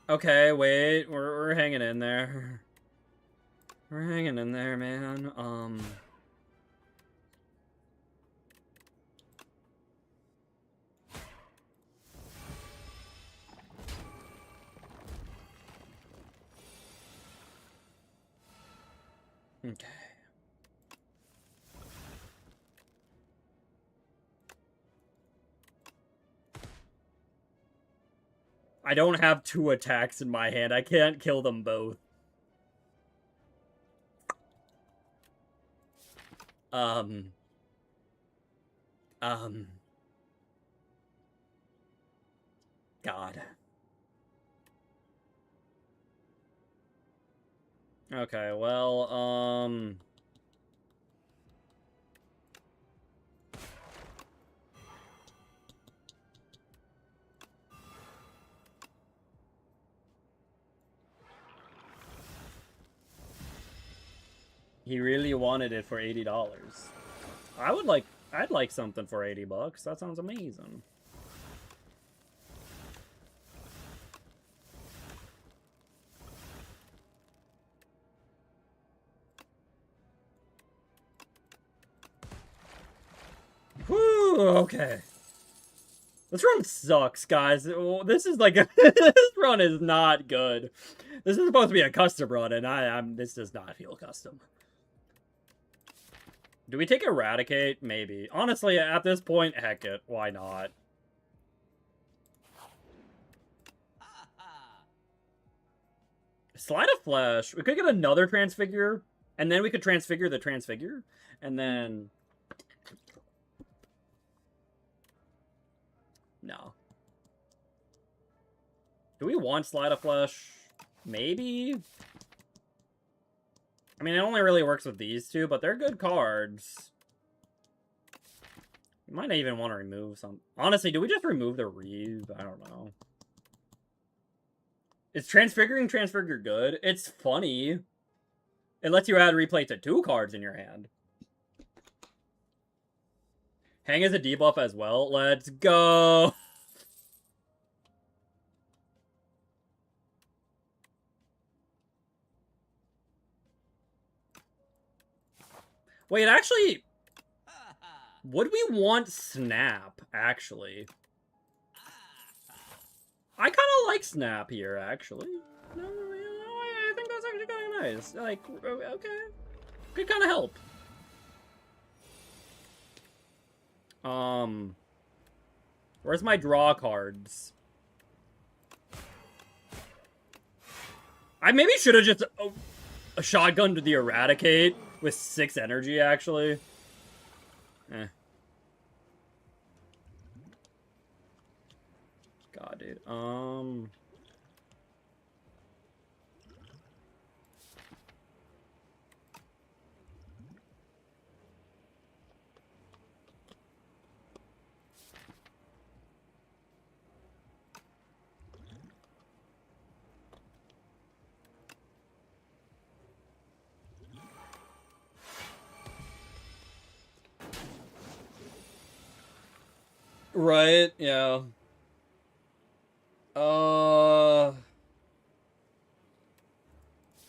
Okay, wait, we're hanging in there. We're hanging in there, man. Okay. I don't have 2 attacks in my hand. I can't kill them both. Um. God. Okay, well, he really wanted it for $80. I'd like something for $80. That sounds amazing. Whew, okay. This run sucks, guys. This is like this run is not good. This is supposed to be a custom run, and this does not feel custom. Do we take Eradicate? Maybe. Honestly, at this point, heck it. Why not? Slide of Flesh. We could get another Transfigure, and then we could Transfigure the Transfigure, and then... No. Do we want Slide of Flesh? Maybe? I mean, it only really works with these two, but they're good cards. We might not even want to remove some. Honestly, do we just remove the Reeve? I don't know. Is Transfiguring Transfigure good? It's funny. It lets you add replay to 2 cards in your hand. Hang is a debuff as well. Let's go. Wait, actually, would we want Snap, actually? I kind of like Snap here, actually. No, I think that's actually kind of nice. Like, okay. Could kind of help. Where's my draw cards? I maybe should have just shotgunned the Eradicate with 6 energy, actually. Eh. God, dude. Right, yeah.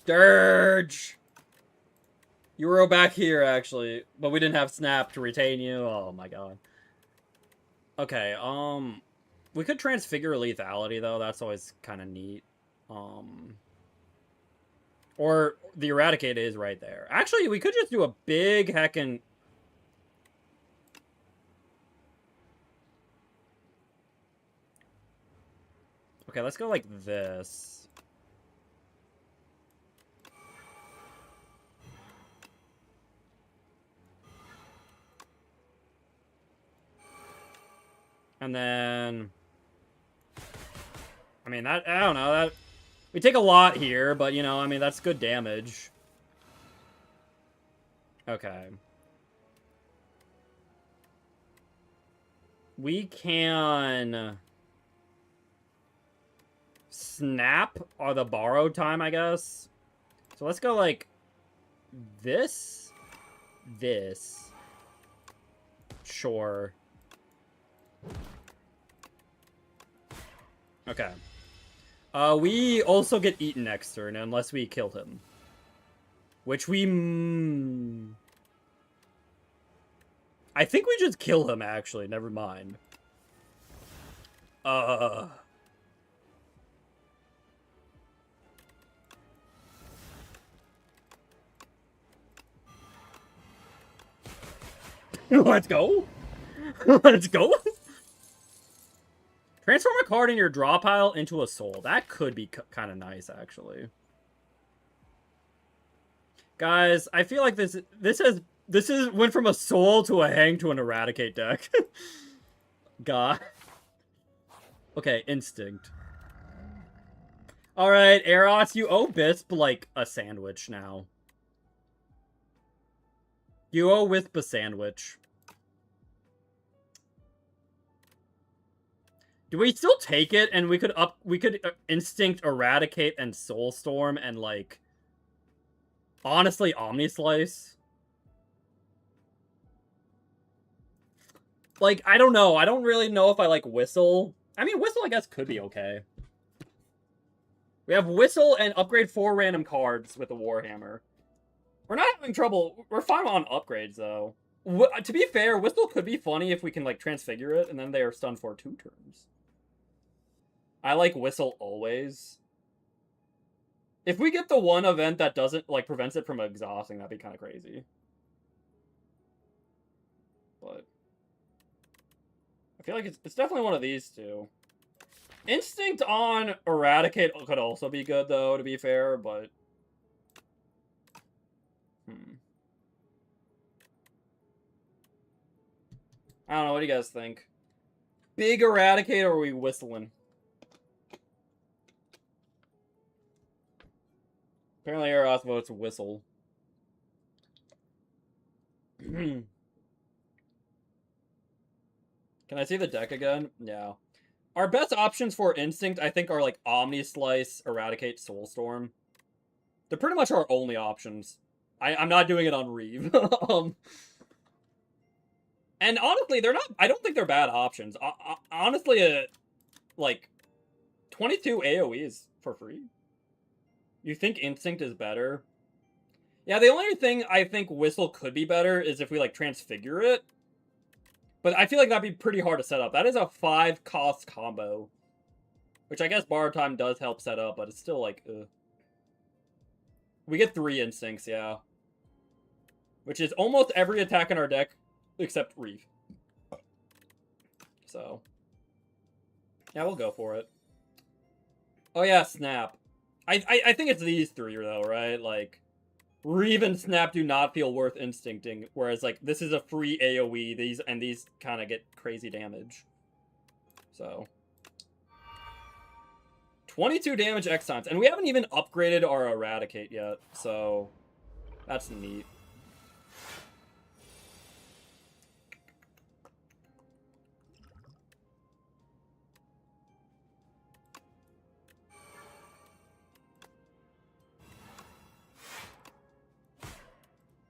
Dirge! You were back here, actually. But we didn't have Snap to retain you. Oh my god. Okay, we could Transfigure Lethality, though. That's always kind of neat. Or the Eradicate is right there. Actually, we could just do a big heckin'... Okay, let's go like this. And then... I mean, I don't know, that... We take a lot here, but, you know, I mean, that's good damage. Okay. We can... Snap or the borrowed time, I guess. So let's go like this. This. Sure. Okay. We also get eaten next turn unless we kill him. Which we... I think we just kill him, actually. Never mind. Let's go. Let's go. Transform a card in your draw pile into a soul. That could be kind of nice, actually. Guys, I feel like this went from a soul to a hang to an eradicate deck. God. Okay, instinct. Alright, Eros, you owe Bisp like a sandwich now. You owe Wisp a sandwich. Do we still take it and we could instinct eradicate and soulstorm and like honestly Omnislice? Like, I don't know. I don't really know if I like Whistle. I mean, Whistle I guess could be okay. We have Whistle and upgrade 4 random cards with the Warhammer. We're not having trouble. We're fine on upgrades though. To be fair, Whistle could be funny if we can like transfigure it and then they are stunned for 2 turns. I like Whistle always. If we get the one event that doesn't, like, prevents it from exhausting, that'd be kind of crazy. But I feel like it's definitely one of these two. Instinct on Eradicate could also be good, though, to be fair, but... I don't know, what do you guys think? Big Eradicate, or are we whistling? Apparently Eros votes Whistle. Can I see the deck again? Yeah. Our best options for Instinct, I think, are like Omnislice, Eradicate, Soulstorm. They're pretty much our only options. I'm not doing it on Reeve. And honestly, they're not... I don't think they're bad options. Honestly, like, 22 AoE is for free. You think Instinct is better? Yeah, the only thing I think Whistle could be better is if we, like, transfigure it. But I feel like that'd be pretty hard to set up. That is a 5-cost combo. Which I guess Borrowed Time does help set up, but it's still, like, We get 3 Instincts, yeah. Which is almost every attack in our deck, except Reeve. So. Yeah, we'll go for it. Oh yeah, Snap. I think it's these 3, though, right? Like, Reeve and Snap do not feel worth instincting, whereas, like, this is a free AoE, these kind of get crazy damage. So. 22 damage X times, and we haven't even upgraded our Eradicate yet, so that's neat.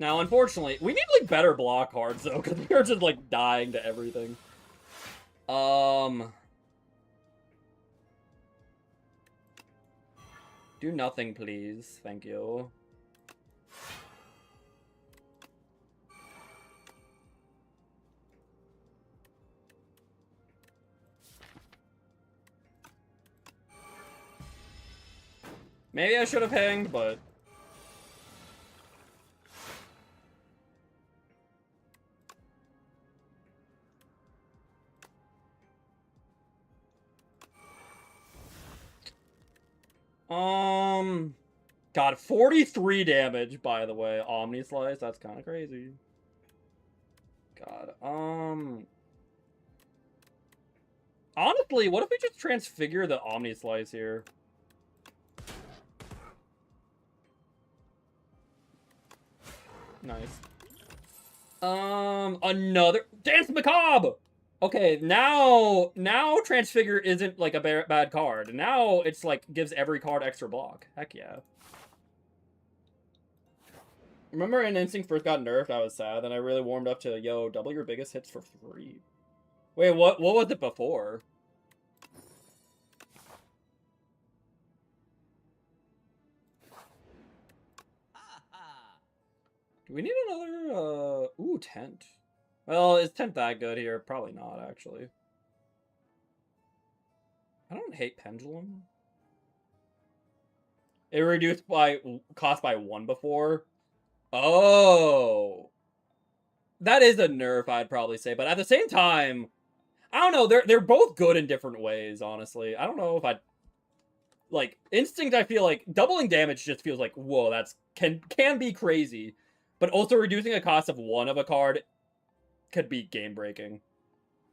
Now, unfortunately, we need, like, better block cards, though, because we're just, like, dying to everything. Do nothing, please. Thank you. Maybe I should have hanged, but... God, 43 damage, by the way. Omnislice, that's kind of crazy. God, honestly, what if we just transfigure the Omnislice here? Nice. Another... Dance Macabre! Okay, now Transfigure isn't, like, a bad card. Now it's, like, gives every card extra block. Heck yeah. Remember when Instinct first got nerfed, I was sad. Then I really warmed up to, yo, double your biggest hits for free. Wait, what was it before? Do we need another, ooh, Tent. Well, is Tent that good here? Probably not, actually. I don't hate Pendulum. It reduced by cost by 1 before. Oh. That is a nerf, I'd probably say, but at the same time, I don't know. They're both good in different ways. Honestly, I don't know if I'd like instinct. I feel like doubling damage just feels like whoa, that's can be crazy, but also reducing a cost of one of a card could be game breaking.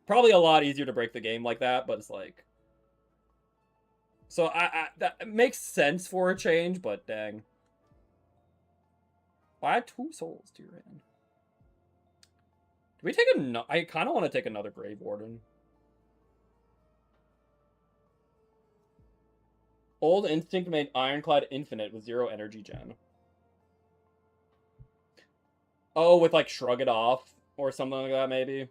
Probably a lot easier to break the game like that, but it's like so I that makes sense for a change, but dang. Well, add 2 souls to your hand. Do we take I kind of want to take another Grave Warden. Old Instinct made Ironclad infinite with 0 energy gen. Oh, with like Shrug It Off or something like that, maybe. I'm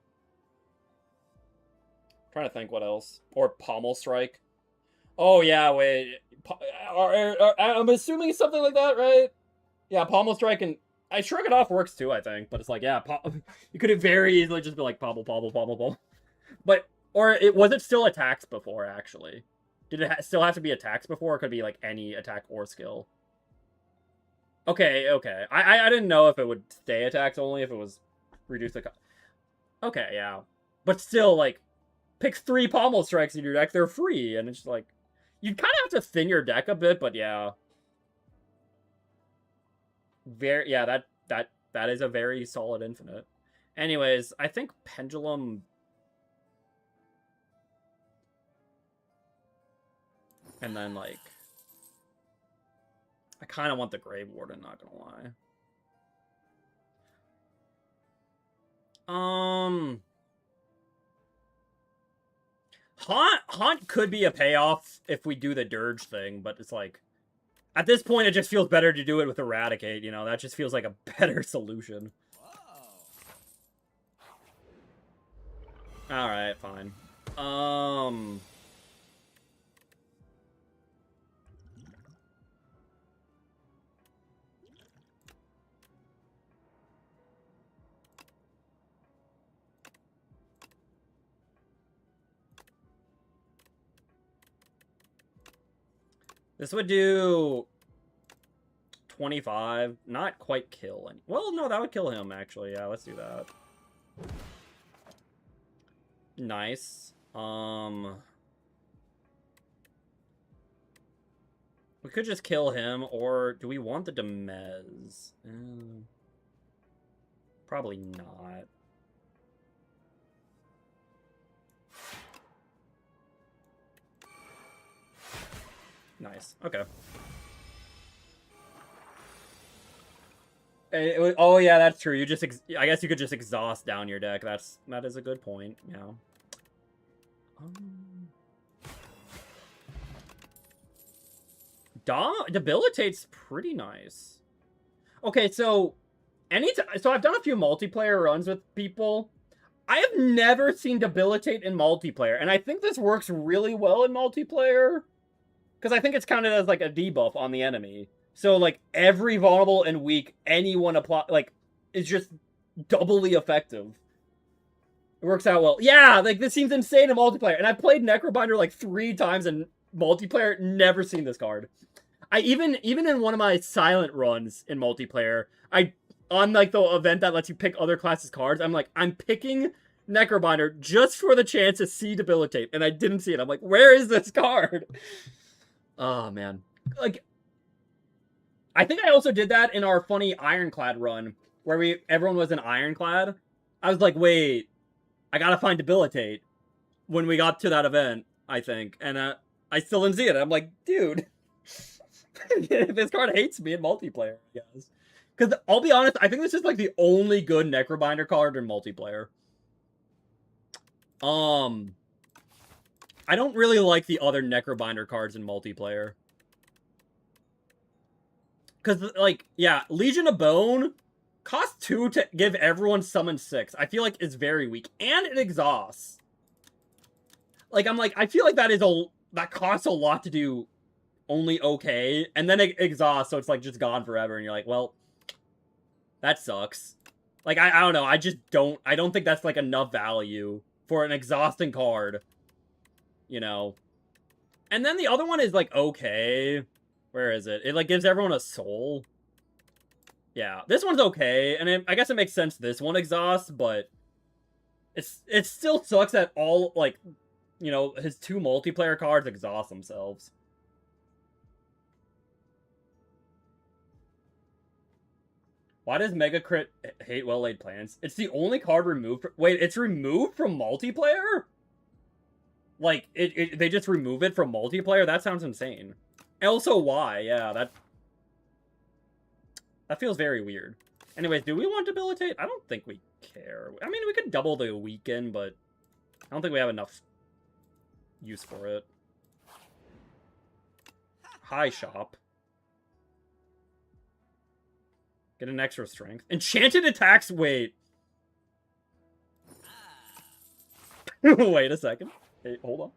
trying to think what else. Or Pommel Strike. Oh, yeah, wait. I'm assuming something like that, right? Yeah, Pommel Strike and I Shrug It Off works too, I think. But it's like, yeah, you could have very easily just been like Pommel, Pommel, Pommel, Pommel. But, or was it still attacks before, actually? Did it still have to be attacks before, or could it be like any attack or skill? Okay, okay. I didn't know if it would stay attacks only if it was reduced the. Okay, yeah, but still, like, pick 3 pommel strikes in your deck. They're free, and it's just like you kind of have to thin your deck a bit, but yeah, yeah. That is a very solid infinite. Anyways, I think Pendulum. And then, like, I kind of want the Grave Warden, not gonna lie. Haunt could be a payoff if we do the Dirge thing, but it's like, at this point, it just feels better to do it with Eradicate, you know? That just feels like a better solution. Alright, fine. This would do 25. Not quite kill any. Well, no, that would kill him, actually. Yeah, let's do that. Nice. We could just kill him, or do we want the Demez? Probably not. Nice. Okay. Oh yeah, that's true. You just I guess you could just exhaust down your deck. That is a good point. Yeah. Debilitate's pretty nice. Okay, so I've done a few multiplayer runs with people. I have never seen Debilitate in multiplayer, and I think this works really well in multiplayer. Because I think it's counted as, like, a debuff on the enemy. So, like, every vulnerable and weak anyone apply, like, is just doubly effective. It works out well. Yeah, like, this seems insane in multiplayer. And I've played Necrobinder, like, 3 times in multiplayer, never seen this card. I even in one of my silent runs in multiplayer, on, like, the event that lets you pick other classes' cards, I'm like, I'm picking Necrobinder just for the chance to see Debilitate. And I didn't see it. I'm like, where is this card? Oh, man. Like, I think I also did that in our funny Ironclad run, where everyone was in Ironclad. I was like, wait, I gotta find Debilitate when we got to that event, I think. And I still didn't see it. I'm like, dude, this card hates me in multiplayer, I guess. Because, I'll be honest, I think this is, like, the only good Necrobinder card in multiplayer. I don't really like the other Necrobinder cards in multiplayer. Because, like, yeah, Legion of Bone costs 2 to give everyone summon 6. I feel like it's very weak. And it exhausts. Like, I'm like, I feel like that costs a lot to do only okay. And then it exhausts, so it's, like, just gone forever. And you're like, well, that sucks. Like, I don't know. I don't think that's, like, enough value for an exhausting card. You know. And then the other one is, like, okay. Where is it? It, like, gives everyone a soul. Yeah, this one's okay, and I guess it makes sense this one exhausts, but it still sucks that all, like, you know, his 2 multiplayer cards exhaust themselves. Why does Mega Crit hate well-laid plans? It's the only card removed. Wait, it's removed from multiplayer? Like, they just remove it from multiplayer? That sounds insane. Also, why? Yeah, that feels very weird. Anyways, do we want Debilitate? I don't think we care. I mean, we could double the weaken, but I don't think we have enough use for it. High Shop. Get an extra strength. Enchanted attacks, wait. Wait a second. Hey, hold on.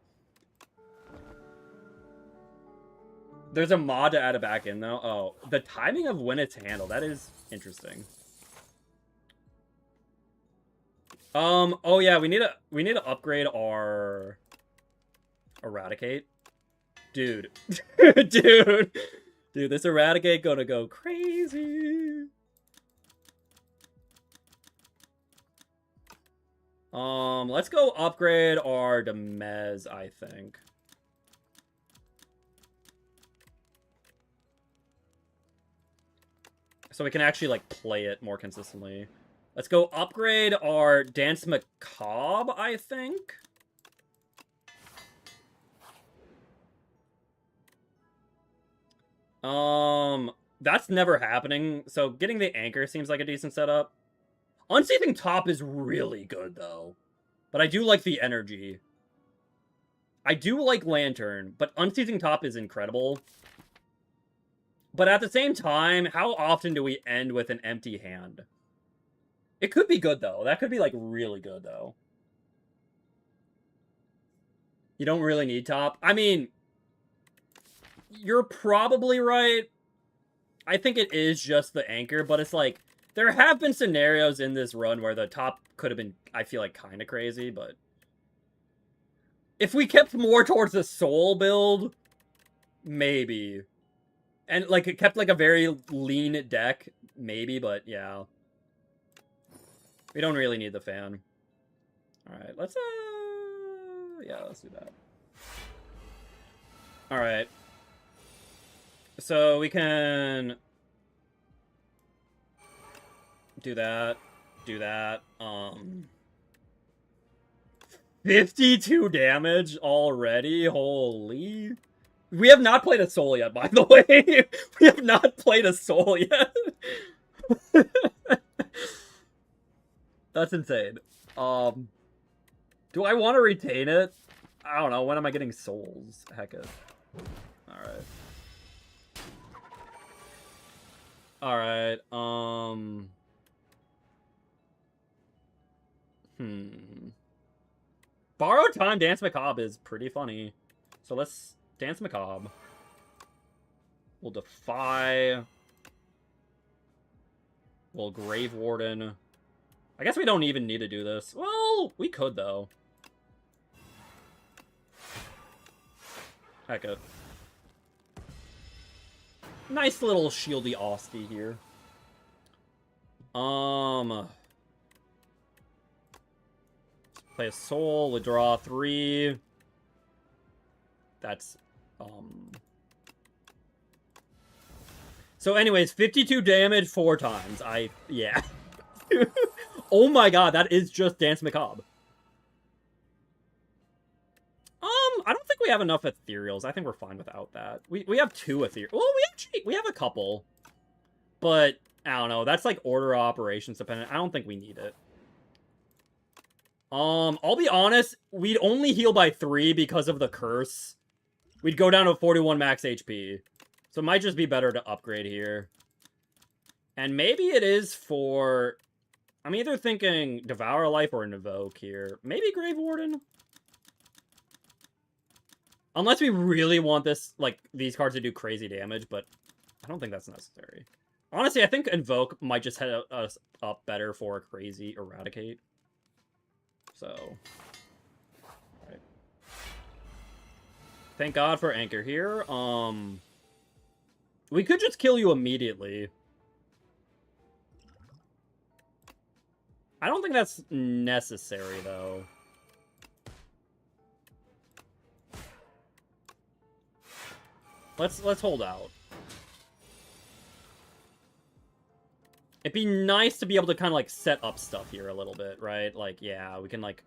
There's a mod to add it back in, though. Oh, the timing of when it's handled. That is interesting. Oh yeah, we need to upgrade our Eradicate. Dude. Dude, this Eradicate gonna go crazy. Let's go upgrade our Demez, I think. So we can actually, like, play it more consistently. Let's go upgrade our Dance Macabre, I think. That's never happening, so getting the Anchor seems like a decent setup. Unseating Top is really good, though. But I do like the energy. I do like Lantern, but Unseating Top is incredible. But at the same time, how often do we end with an empty hand? It could be good, though. That could be, like, really good, though. You don't really need Top. I mean, you're probably right. I think it is just the Anchor, but it's like, there have been scenarios in this run where the Top could have been, I feel like, kind of crazy, but if we kept more towards the Soul build, maybe. And, like, it kept, like, a very lean deck, maybe, but, yeah. We don't really need the fan. Alright, let's, yeah, let's do that. Alright. So, we can do that. 52 damage already? Holy. We have not played a Soul yet, by the way. We have not played a Soul yet. That's insane. Do I want to retain it? I don't know. When am I getting souls? Heck it. Alright. Alright, Borrowed Time Dance Macabre is pretty funny. So let's Dance Macabre. We'll Defy. We'll Grave Warden. I guess we don't even need to do this. Well, we could, though. Heck it. Nice little shieldy Austie here. Play a Soul, withdraw 3. That's, So anyways, 52 damage 4 times. Yeah. Oh my god, that is just Dance Macabre. I don't think we have enough ethereals. I think we're fine without that. We have 2 ethereals. Well, we have a couple. But, I don't know. That's like order of operations dependent. I don't think we need it. I'll be honest. We'd only heal by 3 because of the curse. We'd go down to 41 max HP. So it might just be better to upgrade here. And maybe it is for... I'm either thinking Devour Life or Invoke here. Maybe Grave Warden? Unless we really want this, like, these cards to do crazy damage, but I don't think that's necessary. Honestly, I think Invoke might just head us up better for a crazy Eradicate. So... Right. Thank God for Anchor here. We could just kill you immediately. I don't think that's necessary, though. Let's hold out. It'd be nice to be able to kind of, like, set up stuff here a little bit, right? Like, yeah, we can, like...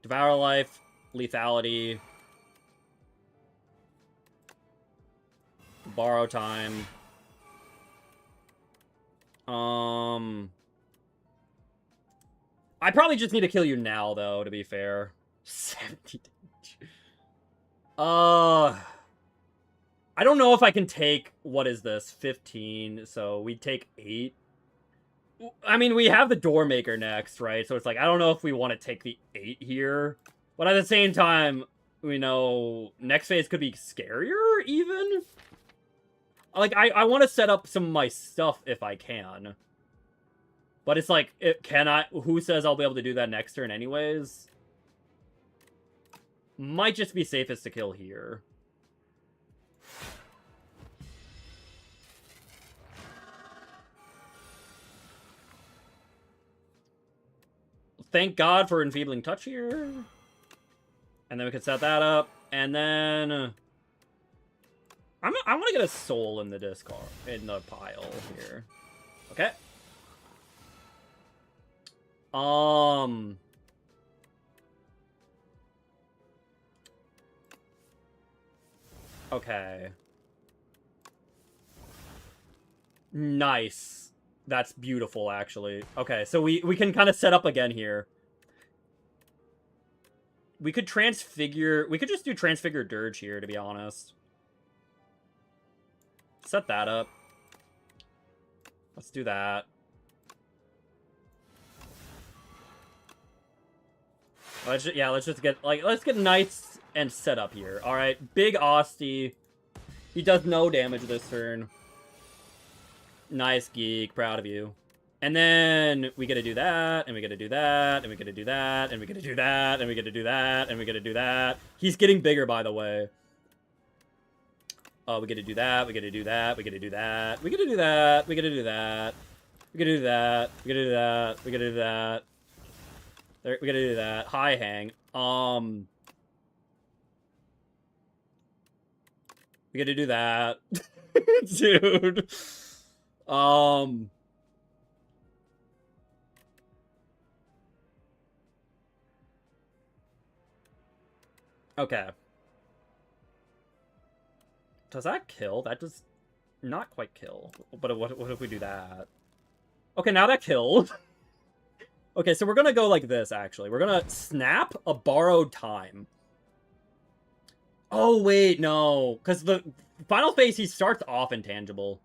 Devour Life, Lethality... Borrow Time... I probably just need to kill you now, though, to be fair. 70 damage. I don't know if I can take, what is this, 15, so we take 8. I mean, we have the Doormaker next, right? So it's like, I don't know if we want to take the 8 here. But at the same time, we know next phase could be scarier, even? Like, I want to set up some of my stuff if I can. But it's like, who says I'll be able to do that next turn anyways? Might just be safest to kill here. Thank God for Enfeebling Touch here. And then we can set that up. And then... I want to get a soul in the discard, in the pile here. Okay. Okay. Nice. That's beautiful, actually. Okay, so we can kind of set up again here. We could transfigure... We could just do Transfigure Dirge here, to be honest. Set that up. Let's do that. Let's just get, like, let's get Knights and set up here. Alright, big Osty. He does no damage this turn. Nice, Geek. Proud of you. And then we gotta do that, and we gotta do that, and we gotta do that, and we gotta do that, and we gotta do that, and we gotta do that. He's getting bigger, by the way. Oh, we gotta do that, we gotta do that, we gotta do that, we gotta do that, we gotta do that, we gotta do that, we gotta do that, we gotta do that. There, we gotta do that. High hang. We gotta do that. Dude. Okay. Does that kill? That does not quite kill. But what if we do that? Okay, now that killed. Okay, so we're gonna go like this, actually. We're gonna snap a Borrowed Time. Oh, wait, no. Because the final phase, he starts off intangible.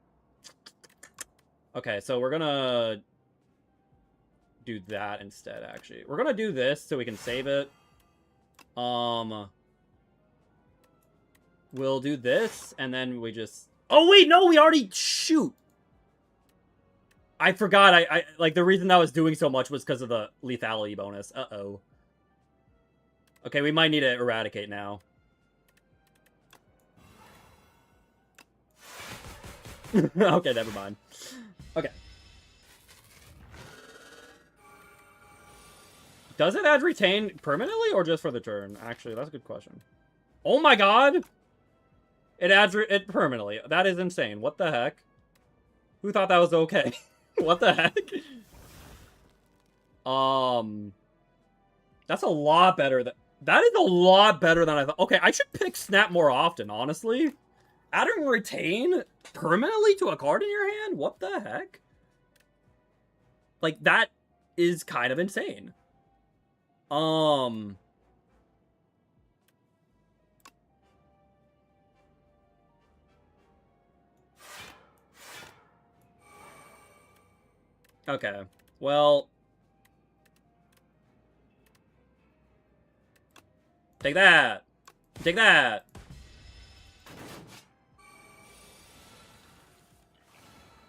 Okay, so we're gonna do that instead, actually. We're gonna do this so we can save it. We'll do this, and then we just... Oh, wait, no, we already... Shoot! I forgot, I like, the reason I was doing so much was because of the lethality bonus. Uh-oh. Okay, we might need to eradicate now. Okay, never mind. Okay. Does it add retain permanently, or just for the turn? Actually, that's a good question. Oh my god! It adds it permanently. That is insane. What the heck? Who thought that was okay? What the heck? That's a lot better than... That is a lot better than I thought. Okay, I should pick Snap more often, honestly. Adding retain permanently to a card in your hand? What the heck? Like, that is kind of insane. Okay, well... Take that! Take that!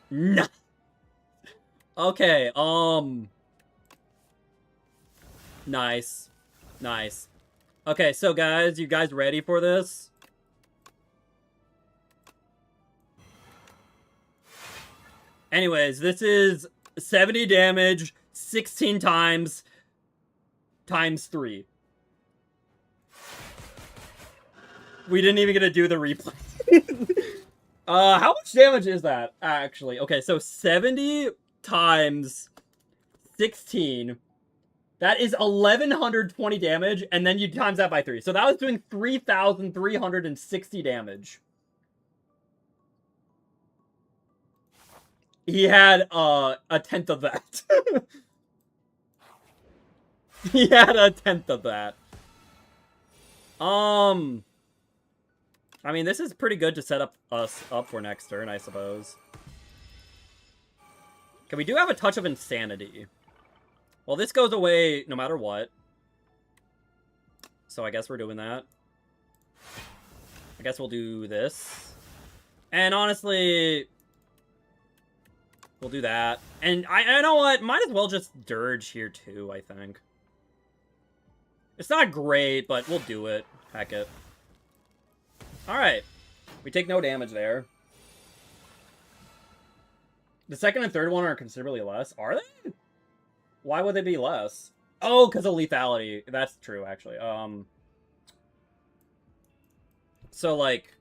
No! Okay, Nice. Nice. Okay, so guys, you guys ready for this? Anyways, this is 70 damage, 16 times 3. We didn't even get to do the replay. How much damage is that, actually? Okay, so 70 times 16. That is 1,120 damage, and then you times that by 3. So that was doing 3,360 damage. He had, a tenth of that. He had a tenth of that. I mean, this is pretty good to set us up for next turn, I suppose. Okay, we do have a touch of insanity. Well, this goes away no matter what. So I guess we're doing that. I guess we'll do this. And honestly, we'll do that. And I know what? Might as well just dirge here too, I think. It's not great, but we'll do it. Heck it. Alright. We take no damage there. The second and third one are considerably less. Are they? Why would they be less? Oh, because of lethality. That's true, actually. So, like...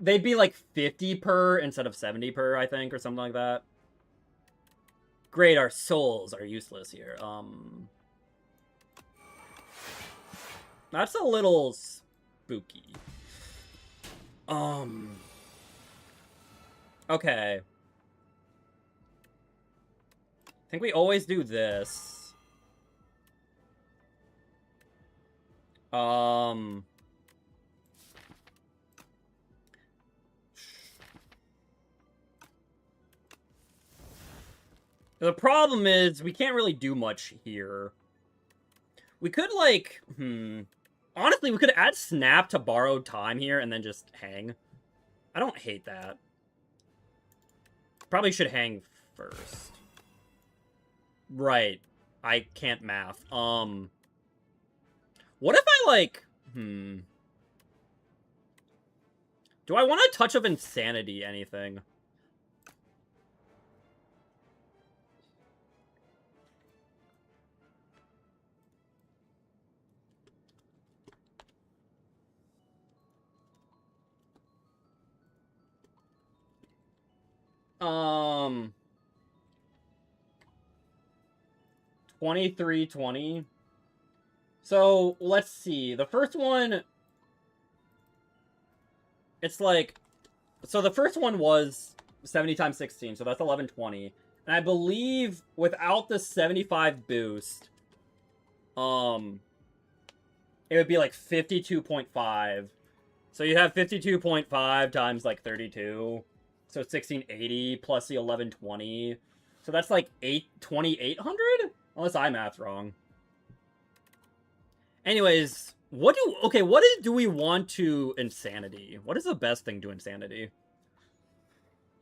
They'd be, like, 50 per instead of 70 per, I think, or something like that. Great, our souls are useless here. That's a little spooky. Okay. I think we always do this. The problem is, we can't really do much here. We could, like, honestly, we could add Snap to borrowed time here and then just hang. I don't hate that. Probably should hang first. Right. I can't math. What if I, like, do I want a touch of insanity, anything? Um... 2320. So, let's see. The first one... It's like... So the first one was 70 times 16, so that's 1120. And I believe without the 75 boost, it would be like 52.5. So you'd have 52.5 times like 32. So 1680 plus the 1120. So that's like 2,800? Unless I math wrong. Anyways, what do we want to insanity? What is the best thing to insanity?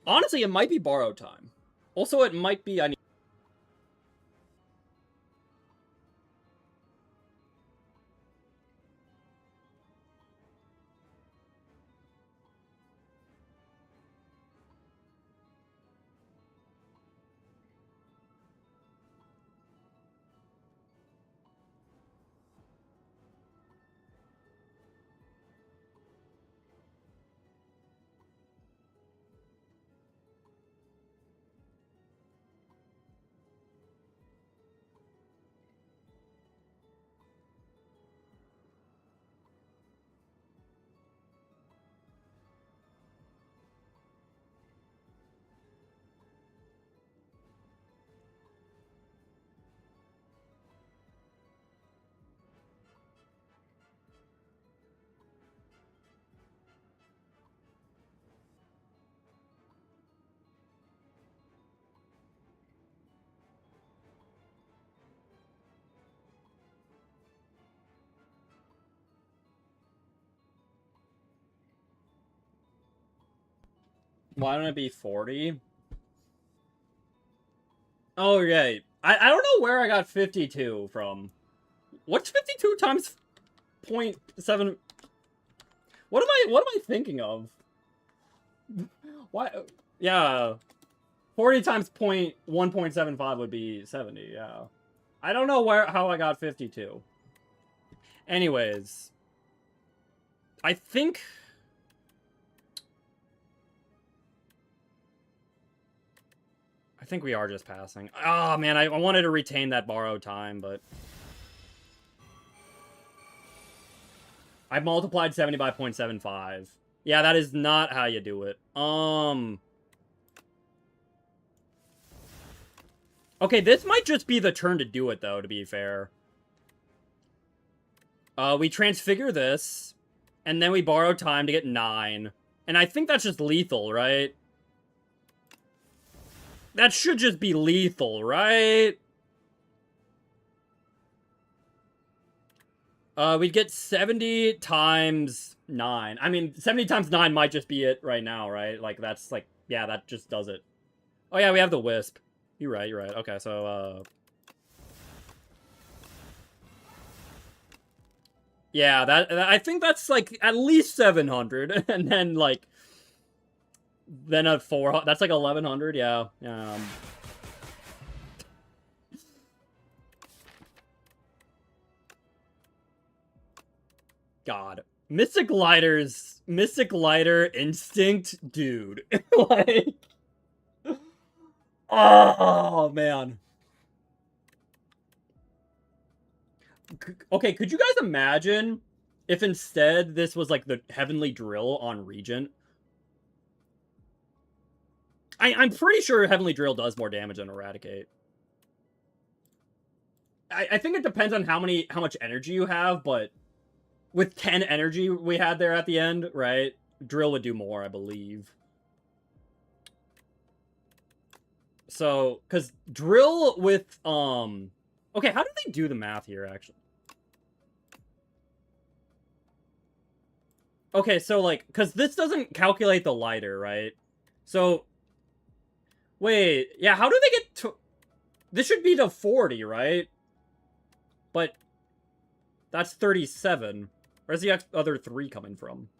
Honestly, it might be borrowed time. Also, it might be I need. Why don't it be 40? Oh, yeah. I don't know where I got 52 from. What's 52 times 0.7? What am I thinking of? Why? Yeah. 40 times 1.75 would be 70, yeah. I don't know how I got 52. Anyways. I think we are just passing. Oh, man, I wanted to retain that borrowed time, but... I multiplied 70 by 0.75. Yeah, that is not how you do it. Okay, this might just be the turn to do it, though, to be fair. We transfigure this, and then we borrow time to get 9. And I think that's just lethal, right? That should just be lethal, right? We'd get 70 times 9. I mean, 70 times 9 might just be it right now, right? Like, that's, like, yeah, that just does it. Oh, yeah, we have the Wisp. You're right, you're right. Okay, so, yeah, I think that's, like, at least 700. And then, like, then a 400. That's, like, 1100, yeah. God. Mystic Lighter Instinct, dude. Like... Oh, man. Okay, could you guys imagine if instead this was like the Heavenly Drill on Regent? I'm pretty sure Heavenly Drill does more damage than Eradicate. I think it depends on how much energy you have, but with 10 energy we had there at the end, right? Drill would do more, I believe. So, because Drill with, okay, how do they do the math here, actually? Okay, so, like, because this doesn't calculate the lighter, right? So, wait, yeah, how do they get to... This should be to 40, right? But that's 37. Where's the other 3 coming from?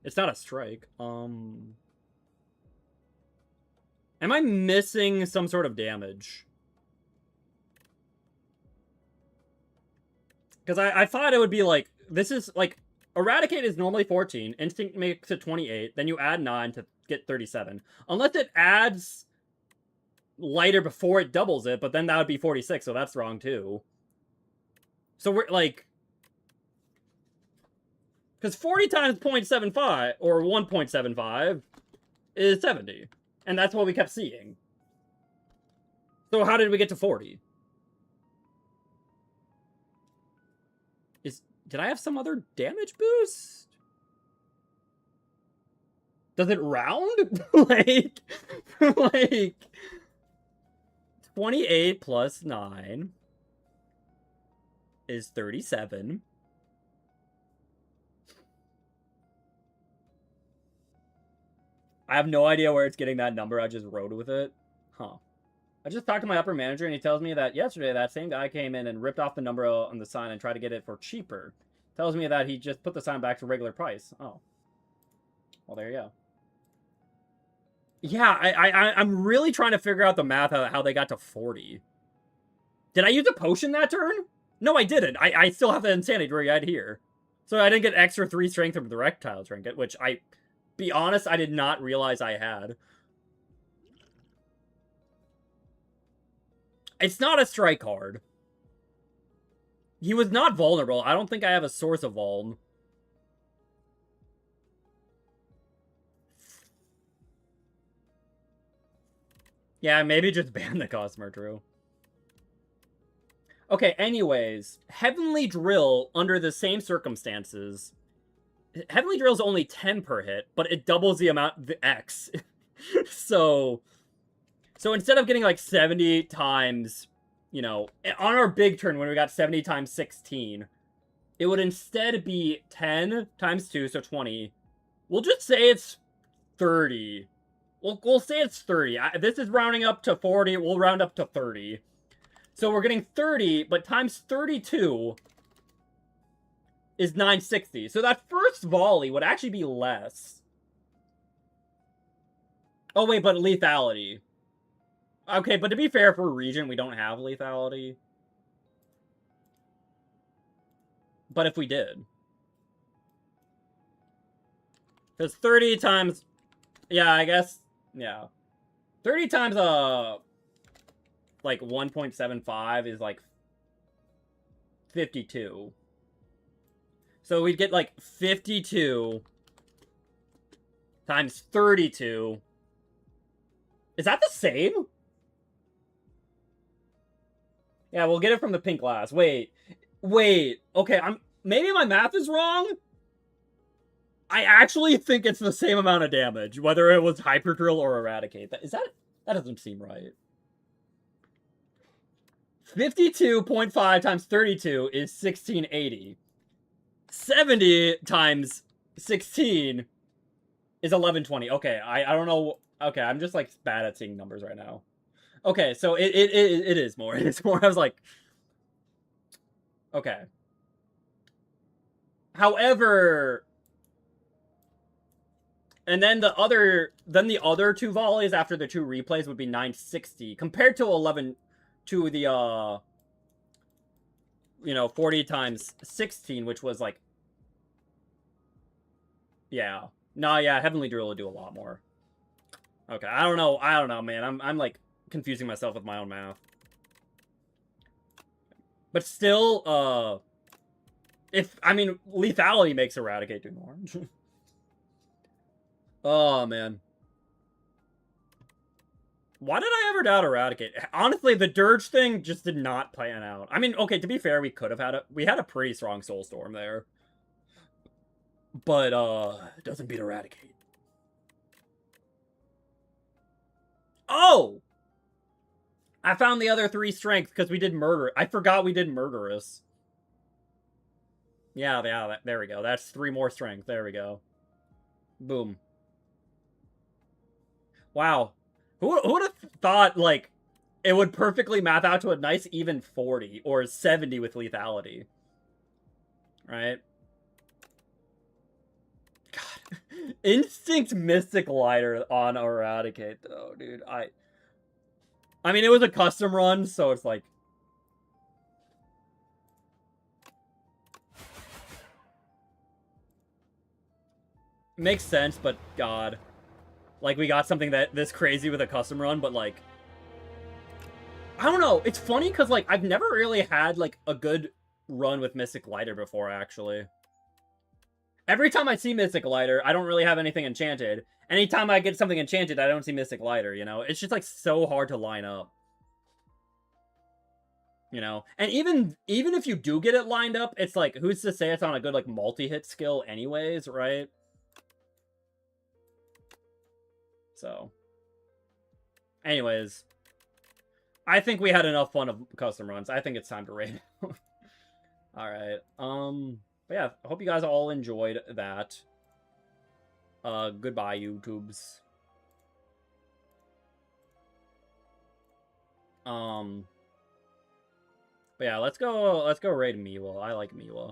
It's not a strike. Am I missing some sort of damage? Because I thought it would be like... This is, like... Eradicate is normally 14. Instinct makes it 28. Then you add 9 to get 37. Unless it adds lighter before it doubles it, but then that would be 46, so that's wrong too. So we're like... Because 40 times 0.75, or 1.75, is 70. And that's what we kept seeing. So how did we get to 40? Did I have some other damage boost? Does it round? like 28 plus 9 is 37. I have no idea where it's getting that number. I just rode with it. Huh. I just talked to my upper manager, and he tells me that yesterday that same guy came in and ripped off the number on the sign and tried to get it for cheaper. Tells me that he just put the sign back to regular price. Oh. Well, there you go. Yeah, I'm really trying to figure out the math how they got to 40. Did I use a potion that turn? No, I didn't. I still have the Insanity right here. So I didn't get extra 3 strength from the Reptile Trinket, which be honest, I did not realize I had. It's not a strike card. He was not vulnerable. I don't think I have a source of vuln. Yeah, maybe just ban the Cosmer, true. Okay, anyways. Heavenly Drill, under the same circumstances... Heavenly Drill is only 10 per hit, but it doubles the amount, the X. So instead of getting like 70 times, you know, on our big turn when we got 70 times 16, it would instead be 10 times 2, so 20. We'll just say it's 30. We'll say it's 30. This is rounding up to 40. We'll round up to 30. So we're getting 30, but times 32 is 960. So that first volley would actually be less. Oh, wait, but lethality. Okay, but to be fair, for Regent, we don't have lethality. But if we did. Because 30 times... Yeah, I guess... Yeah. 30 times, like, 1.75 is, like, 52. So we'd get, like, 52 times 32. Is that the same? Yeah, we'll get it from the pink glass. Wait. Okay, maybe my math is wrong? I actually think it's the same amount of damage, whether it was Hyper Drill or Eradicate. That doesn't seem right. 52.5 times 32 is 1680. 70 times 16 is 1120. Okay, I don't know. Okay, I'm just like bad at seeing numbers right now. Okay, so it is more. It is more. I was like, okay. However, and then the other two volleys after the two replays would be 960 compared to 11 to the 40 times 16, which was like, yeah. No, yeah, Heavenly Drill would do a lot more. Okay, I don't know, man. I'm like confusing myself with my own math. But still, lethality makes Eradicate do more. Oh, man. Why did I ever doubt Eradicate? Honestly, the Dirge thing just did not plan out. I mean, okay, to be fair, we had a pretty strong Soulstorm there. But, it doesn't beat Eradicate. Oh! I found the other 3 strength because we did Murder. I forgot we did Murderous. Yeah, there we go. That's 3 more strength. There we go. Boom. Wow. Who would have thought, like, it would perfectly math out to a nice even 40 or 70 with lethality? Right? God. Instinct Mystic Lighter on Eradicate, though, dude. I mean, it was a custom run, so it's like... Makes sense, but God. Like, we got something this crazy with a custom run, but, like... I don't know. It's funny, because, like, I've never really had, like, a good run with Mystic Lighter before, actually. Every time I see Mystic Lighter, I don't really have anything enchanted. Anytime I get something enchanted, I don't see Mystic Lighter, you know? It's just, like, so hard to line up. You know? And even if you do get it lined up, it's like, who's to say it's on a good, like, multi-hit skill anyways, right? So. Anyways. I think we had enough fun of custom runs. I think it's time to raid. Alright. But yeah, I hope you guys all enjoyed that. Goodbye, YouTubes. But yeah, let's go raid Miwa. I like Miwa.